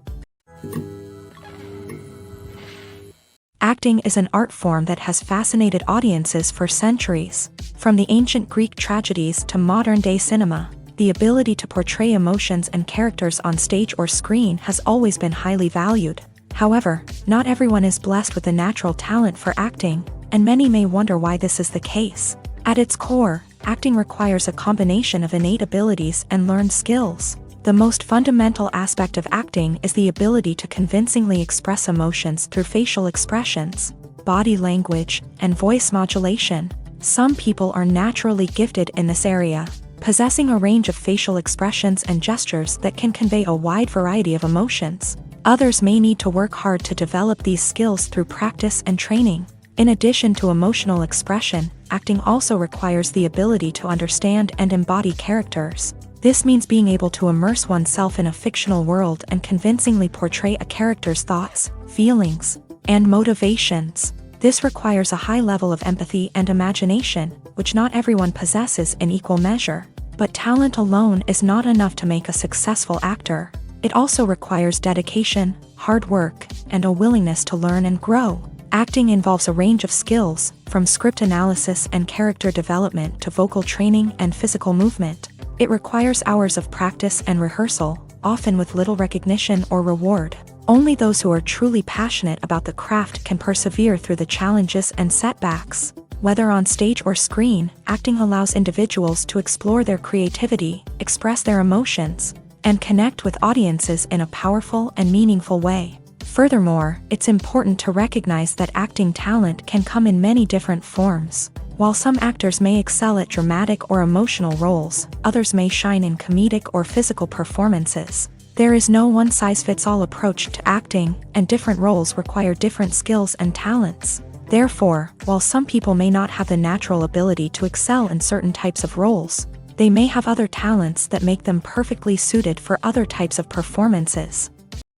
S1: Acting is an art form that has fascinated audiences for centuries. From the ancient Greek tragedies to modern-day cinema, the ability to portray emotions and characters on stage or screen has always been highly valued. However, not everyone is blessed with the natural talent for acting, and many may wonder why this is the case. At its core, acting requires a combination of innate abilities and learned skills. The most fundamental aspect of acting is the ability to convincingly express emotions through facial expressions, body language, and voice modulation. Some people are naturally gifted in this area, possessing a range of facial expressions and gestures that can convey a wide variety of emotions. Others may need to work hard to develop these skills through practice and training. In addition to emotional expression, acting also requires the ability to understand and embody characters. This means being able to immerse oneself in a fictional world and convincingly portray a character's thoughts, feelings, and motivations. This requires a high level of empathy and imagination, which not everyone possesses in equal measure. But talent alone is not enough to make a successful actor. It also requires dedication, hard work, and a willingness to learn and grow. Acting involves a range of skills, from script analysis and character development to vocal training and physical movement. It requires hours of practice and rehearsal, often with little recognition or reward. Only those who are truly passionate about the craft can persevere through the challenges and setbacks. Whether on stage or screen, acting allows individuals to explore their creativity, express their emotions, and connect with audiences in a powerful and meaningful way. Furthermore, it's important to recognize that acting talent can come in many different forms. While some actors may excel at dramatic or emotional roles, others may shine in comedic or physical performances. There is no one-size-fits-all approach to acting, and different roles require different skills and talents. Therefore, while some people may not have the natural ability to excel in certain types of roles, they may have other talents that make them perfectly suited for other types of performances.